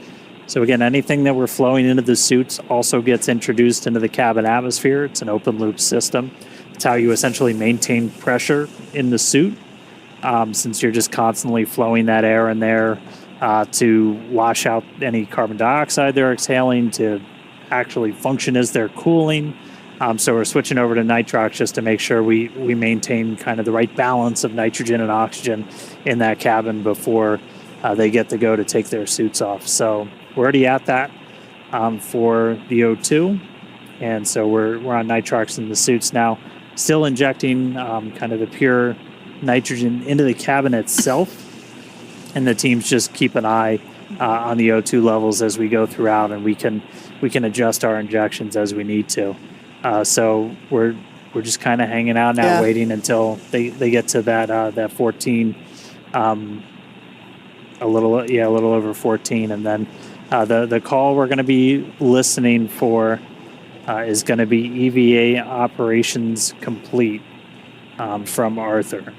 So again, anything that we're flowing into the suits also gets introduced into the cabin atmosphere. It's an open loop system. It's how you essentially maintain pressure in the suit, since you're just constantly flowing that air in there to wash out any carbon dioxide they're exhaling, to actually function as they're cooling. So we're switching over to nitrox just to make sure we maintain kind of the right balance of nitrogen and oxygen in that cabin before they get to go to take their suits off. So we're already at that for the O2. And so we're on nitrox in the suits now, still injecting kind of the pure nitrogen into the cabin itself. And the teams just keep an eye on the O2 levels as we go throughout, and we can adjust our injections as we need to. So we're just kind of hanging out now, waiting until they get to that 14, a little over 14, and then the call we're going to be listening for is going to be EVA operations complete from Arthur.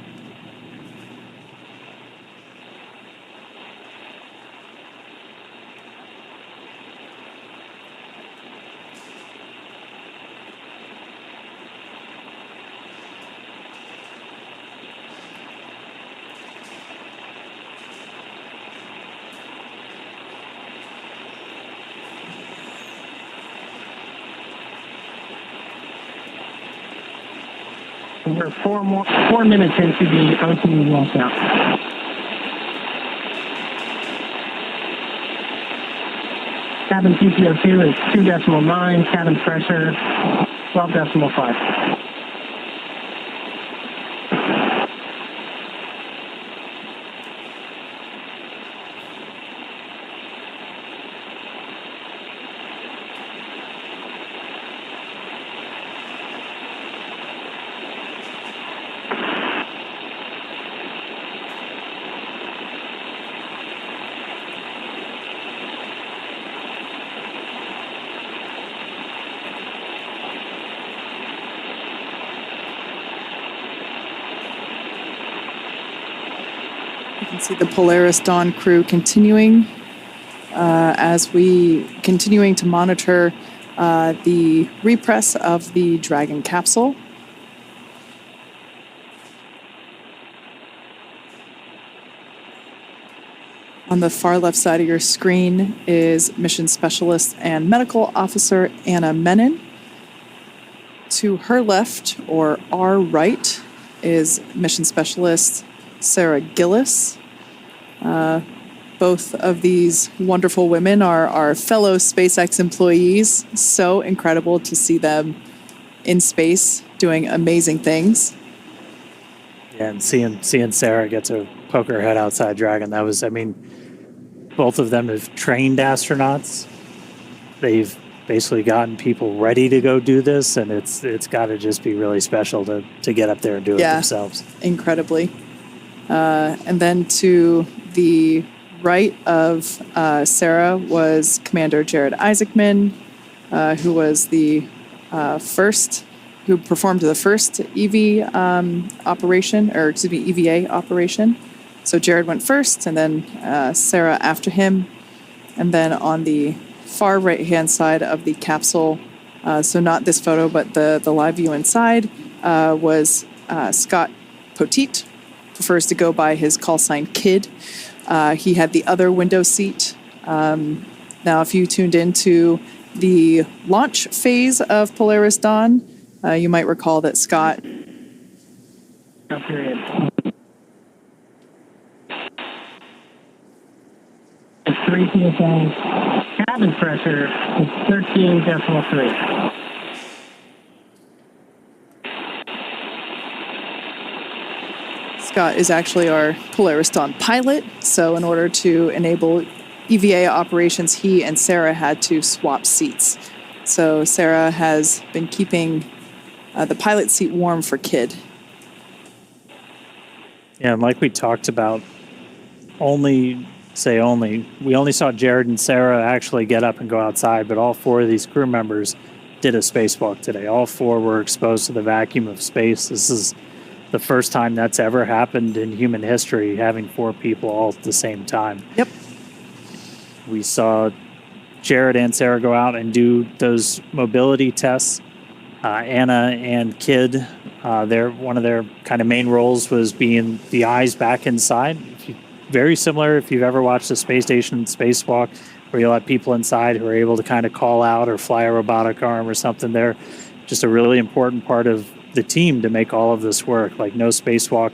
We're 4 minutes into the O2 walkout. Cabin TPO2 is 2.9, cabin pressure 12.5. You can see the Polaris Dawn crew continuing as we continuing to monitor the repress of the Dragon capsule. On the far left side of your screen is Mission Specialist and Medical Officer Anna Menon. To her left, or our right, is Mission Specialist Sarah Gillis. Both of these wonderful women are our fellow SpaceX employees. So incredible to see them in space doing amazing things. Yeah, and seeing Sarah get to poke her head outside Dragon, that was, I mean, both of them have trained astronauts. They've basically gotten people ready to go do this, and it's got to just be really special to get up there and do it themselves. Incredibly. And then to the right of Sarah was Commander Jared Isaacman, who was the who performed the first EVA operation. So Jared went first, and then Sarah after him. And then on the far right-hand side of the capsule, so not this photo, but the live view inside, was Scott Poteet, prefers to go by his call sign Kid. He had the other window seat. Now, if you tuned into the launch phase of Polaris Dawn, you might recall that Scott... Period. It's 3 psi. Cabin pressure is 13.3. Scott is actually our Polaris Dawn pilot, so in order to enable EVA operations, he and Sarah had to swap seats. So Sarah has been keeping the pilot seat warm for Kid. Yeah, and like we talked about, we only saw Jared and Sarah actually get up and go outside, but all 4 of these crew members did a spacewalk today. All 4 were exposed to the vacuum of space. This is the first time that's ever happened in human history, having 4 people all at the same time. Yep. We saw Jared and Sarah go out and do those mobility tests. Anna and Kid, one of their kind of main roles was being the eyes back inside. Very similar if you've ever watched a space station spacewalk, where you'll have people inside who are able to kind of call out or fly a robotic arm or something. They're just a really important part of the team to make all of this work. Like, no spacewalk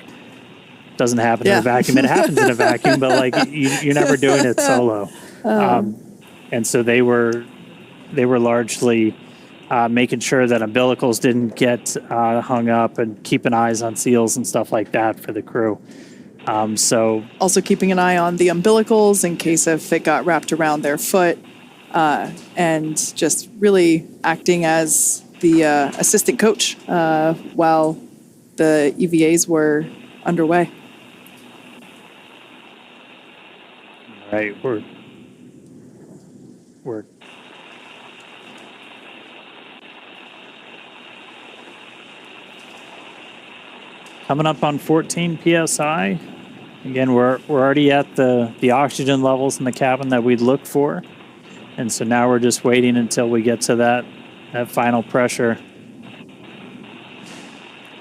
doesn't happen in a vacuum. It happens in a vacuum, but like you're never doing it solo. And so they were largely making sure that umbilicals didn't get hung up and keeping eyes on seals and stuff like that for the crew. So also keeping an eye on the umbilicals in case if it got wrapped around their foot, and just really acting as the assistant coach while the EVAs were underway. All right, we're coming up on 14 psi. Again, we're already at the oxygen levels in the cabin that we'd look for, and so now we're just waiting until we get to that final pressure.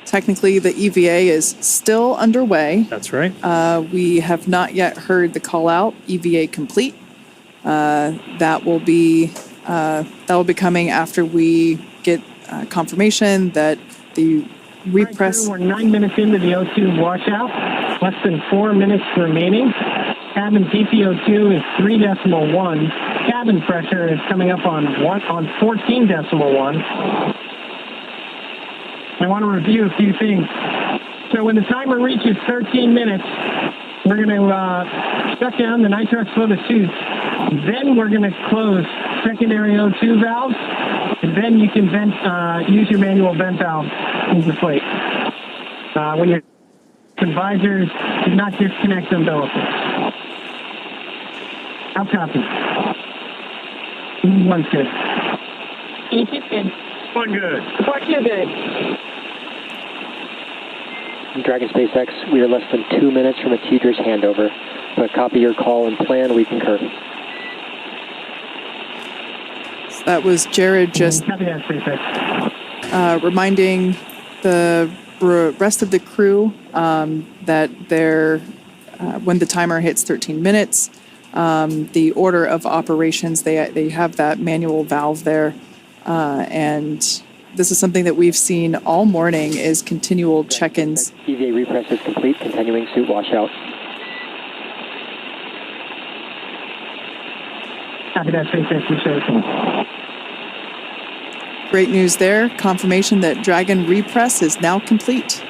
Technically, the EVA is still underway. That's right. We have not yet heard the call out, EVA complete. That will be coming after we get confirmation that the repress. We're 9 minutes into the O2 washout. Less than 4 minutes remaining. Cabin PPO2 is 3.1. Cabin pressure is coming up on 14.1. I want to review a few things. So when the timer reaches 13 minutes, we're going to shut down the nitrox flow the suits. Then we're going to close secondary O2 valves, and then you can use your manual vent valve into slate. When your visors, do not disconnect umbilicals. How copy? One's good. Each is good. One good. Report 2 good. Dragon SpaceX, we are less than 2 minutes from a teacher's handover. But copy your call and plan, we concur. So that was Jared just Copy that, SpaceX. reminding the rest of the crew that when the timer hits 13 minutes, the order of operations, they have that manual valve there, and this is something that we've seen all morning is continual check-ins. EVA repress is complete, continuing suit washout. Copy that, SpaceX. We show Great news there. Confirmation that Dragon repress is now complete.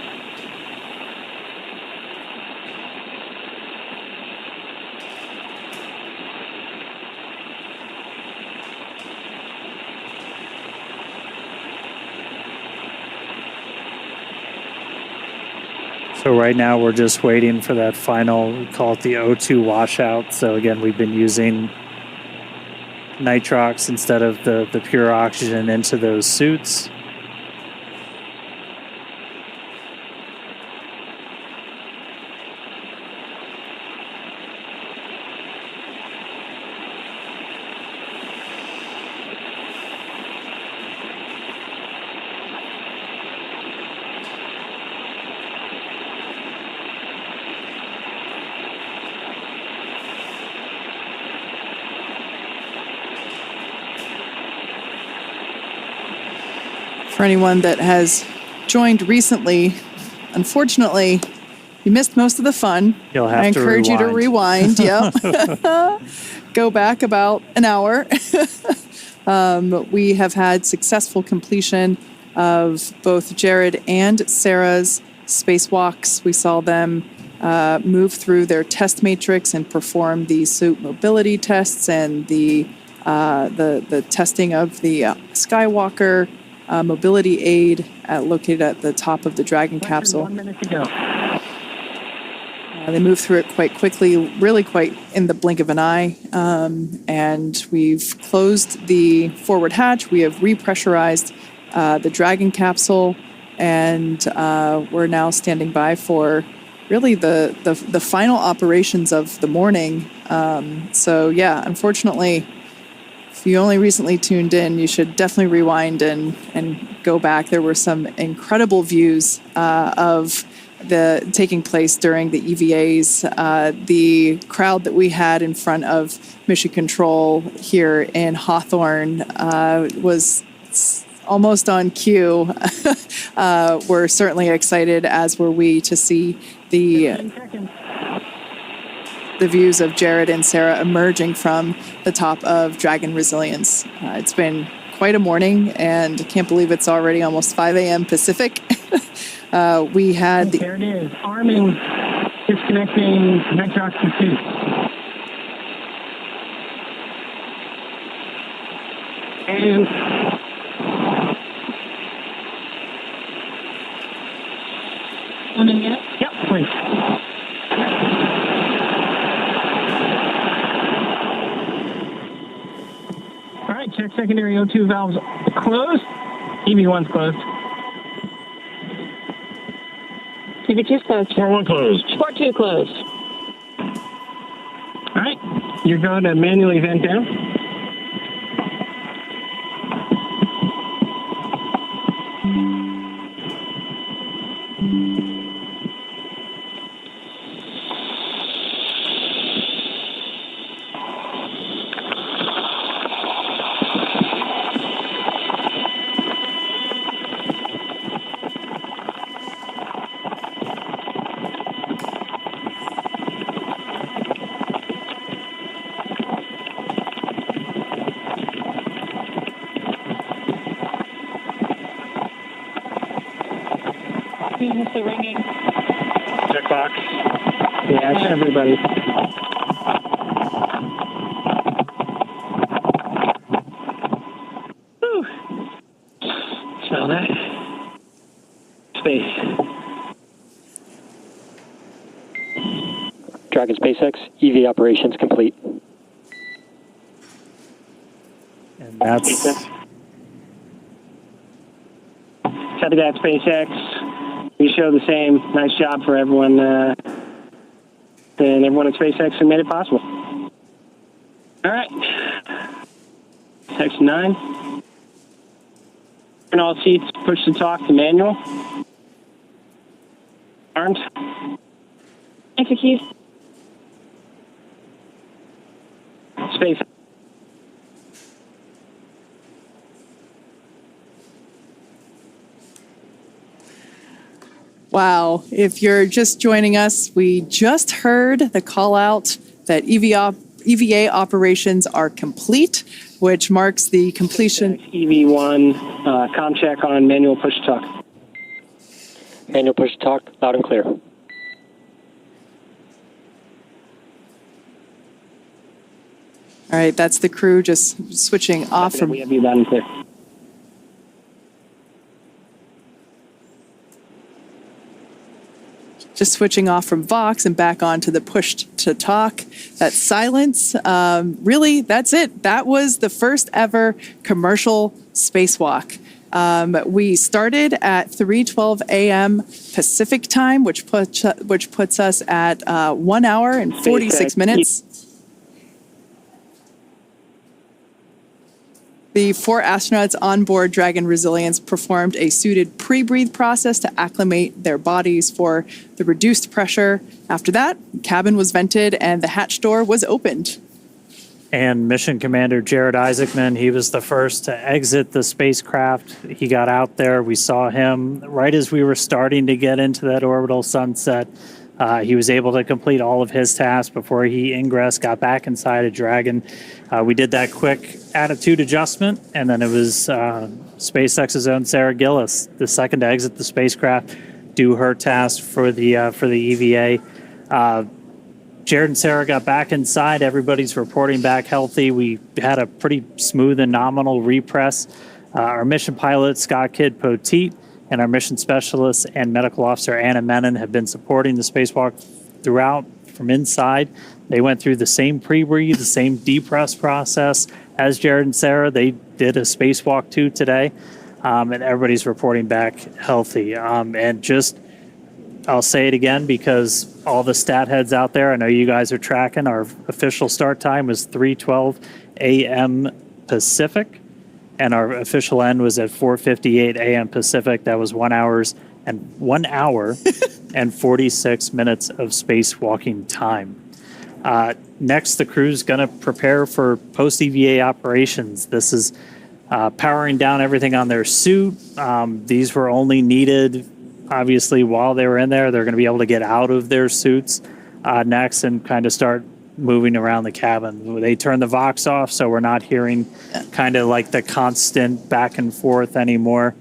So right now we're just waiting for that final, we call it the O2 washout. So again, we've been using nitrox instead of the pure oxygen into those suits. For anyone that has joined recently, unfortunately, you missed most of the fun. You'll have I to encourage you to rewind. Yep. Go back about an hour. We have had successful completion of both Jared and Sarah's spacewalks. We saw them move through their test matrix and perform the suit mobility tests and the testing of the Skywalker mobility aid located at the top of the Dragon capsule. 1 minute to go. They moved through it quite quickly, really quite in the blink of an eye. And we've closed the forward hatch. We have repressurized the Dragon capsule, and we're now standing by for really the final operations of the morning. So yeah, unfortunately, if you only recently tuned in, you should definitely rewind and go back. There were some incredible views of the taking place during the EVAs. The crowd that we had in front of Mission Control here in Hawthorne was almost on cue. We're certainly excited, as were we, to see the views of Jared and Sarah emerging from the top of Dragon Resilience. It's been quite a morning, and I can't believe it's already almost 5 a.m. Pacific. We had There it is. Arming, disconnecting nitrox to 2. And one in yet? Yep, please. All right, check secondary O2 valves closed. EV1's closed. EV2's closed. 4-1 closed. 4-2 closed. All right, you're going to manually vent down. It's the ringing. Checkbox. Yeah, it's everybody. Whew. Smell that. Space. Dragon SpaceX EVA operations complete. And that's Copy that, SpaceX. We show the same. Nice job for everyone, and everyone at SpaceX who made it possible. All right. Section 9. Turn all seats, push to talk to manual. Armed. Execute. Space. Wow. If you're just joining us, we just heard the call out that EVA operations are complete, which marks the completion. EV1, comm check on manual push to talk. Manual push to talk, loud and clear. All right, that's the crew just switching off from. We have you loud and clear. Just switching off from Vox and back on to the push to talk. That silence, really, that's it. That was the first ever commercial spacewalk. We started at 3:12 a.m. Pacific time, which puts us at 1 hour and 46 minutes. The 4 astronauts on board Dragon Resilience performed a suited pre-breathe process to acclimate their bodies for the reduced pressure. After that, cabin was vented and the hatch door was opened. And Mission Commander Jared Isaacman, he was the first to exit the spacecraft. He got out there. We saw him right as we were starting to get into that orbital sunset. He was able to complete all of his tasks before he ingressed, got back inside a Dragon. We did that quick attitude adjustment, and then it was SpaceX's own Sarah Gillis, the second to exit the spacecraft. do her task for the EVA. Jared and Sarah got back inside. Everybody's reporting back healthy. We had a pretty smooth and nominal repress. Our mission pilot, Scott Kidd Poteet, and our mission specialist and medical officer, Anna Menon, have been supporting the spacewalk throughout from inside. They went through the same pre-breathe, the same depress process as Jared and Sarah. They did a spacewalk too today, and everybody's reporting back healthy. And just, I'll say it again because all the stat heads out there, I know you guys are tracking. Our official start time was 3:12 a.m. Pacific, and our official end was at 4:58 a.m. Pacific. That was 1 hour and 46 minutes of spacewalking time. Next, the crew's going to prepare for post-EVA operations. This is powering down everything on their suit. These were only needed, obviously, while they were in there. They're going to be able to get out of their suits next and kind of start moving around the cabin. They turn the Vox off, so we're not hearing kind of like the constant back and forth anymore.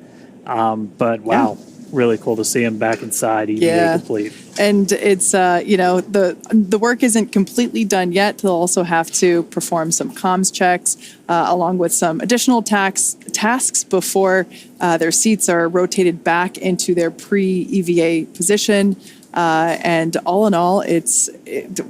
But wow, really cool to see them back inside, EVA complete. And it's, the work isn't completely done yet. They'll also have to perform some comms checks along with some additional tasks before their seats are rotated back into their pre-EVA position. And all in all,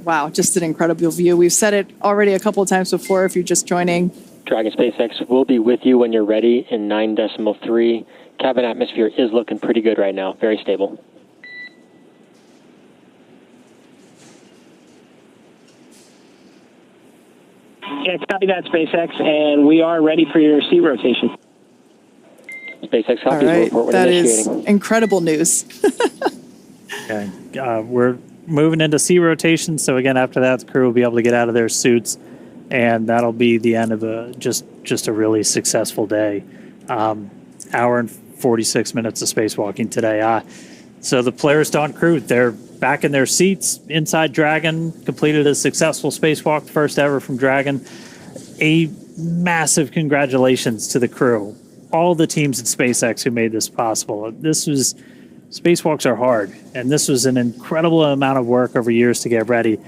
wow, just an incredible view. We've said it already a couple of times before if you're just joining. Dragon SpaceX will be with you when you're ready in 9.3. Cabin atmosphere is looking pretty good right now. Very stable. Yeah, copy that, SpaceX, and we are ready for your seat rotation. SpaceX All copies. right, Report when that is initiating. incredible news. Okay. We're moving into sea rotation, so again, after that, the crew will be able to get out of their suits, and that'll be the end of just a really successful day. Hour and 46 minutes of spacewalking today. So the Polaris Dawn crew, they're back in their seats inside Dragon, completed a successful spacewalk, first ever from Dragon. A massive congratulations to the crew, all the teams at SpaceX who made this possible. Spacewalks are hard, and this was an incredible amount of work over years to get ready.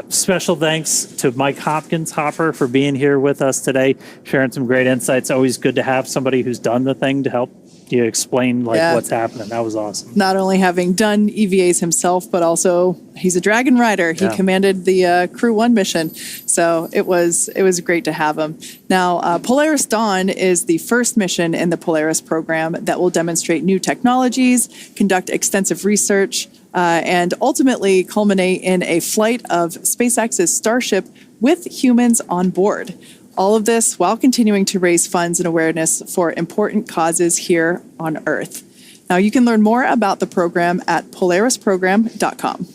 Special thanks to Mike Hopper for being here with us today, sharing some great insights. Always good to have somebody who's done the thing to help you explain what's happening. That was awesome. Not only having done EVAs himself, but also he's a Dragon rider. He commanded the Crew 1 mission. So it was great to have him. Now, Polaris Dawn is the first mission in the Polaris program that will demonstrate new technologies, conduct extensive research, and ultimately culminate in a flight of SpaceX's Starship with humans on board. All of this while continuing to raise funds and awareness for important causes here on Earth. Now, you can learn more about the program at polarisprogram.com.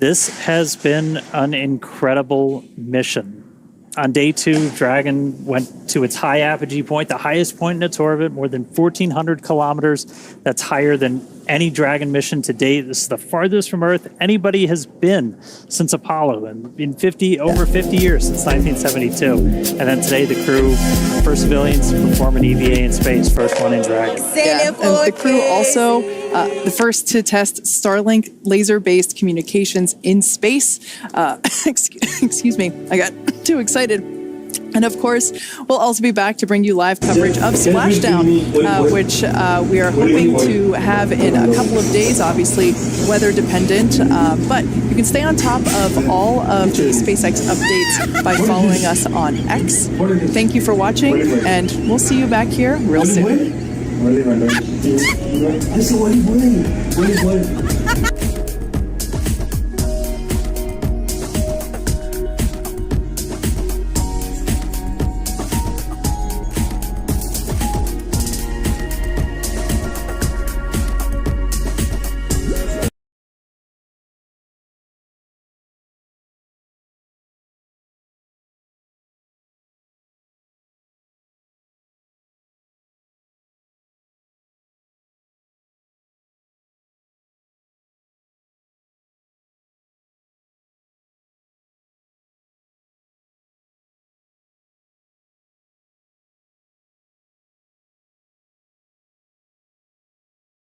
This has been an incredible mission. On day 2, Dragon went to its high apogee point, the highest point in its orbit, more than 1,400 kilometers. That's higher than any Dragon mission to date. This is the farthest from Earth anybody has been since Apollo, and in over 50 years, since 1972. And then today, the crew, first civilians to perform an EVA in space, first one in Dragon. Yeah. And the crew also, the first to test Starlink laser-based communications in space. Excuse me, I got too excited. And of course, we'll also be back to bring you live coverage of Splashdown, which we are hoping to have in a couple of days, obviously weather dependent. But you can stay on top of all of the SpaceX updates by following us on X. Thank you for watching, and we'll see you back here real soon.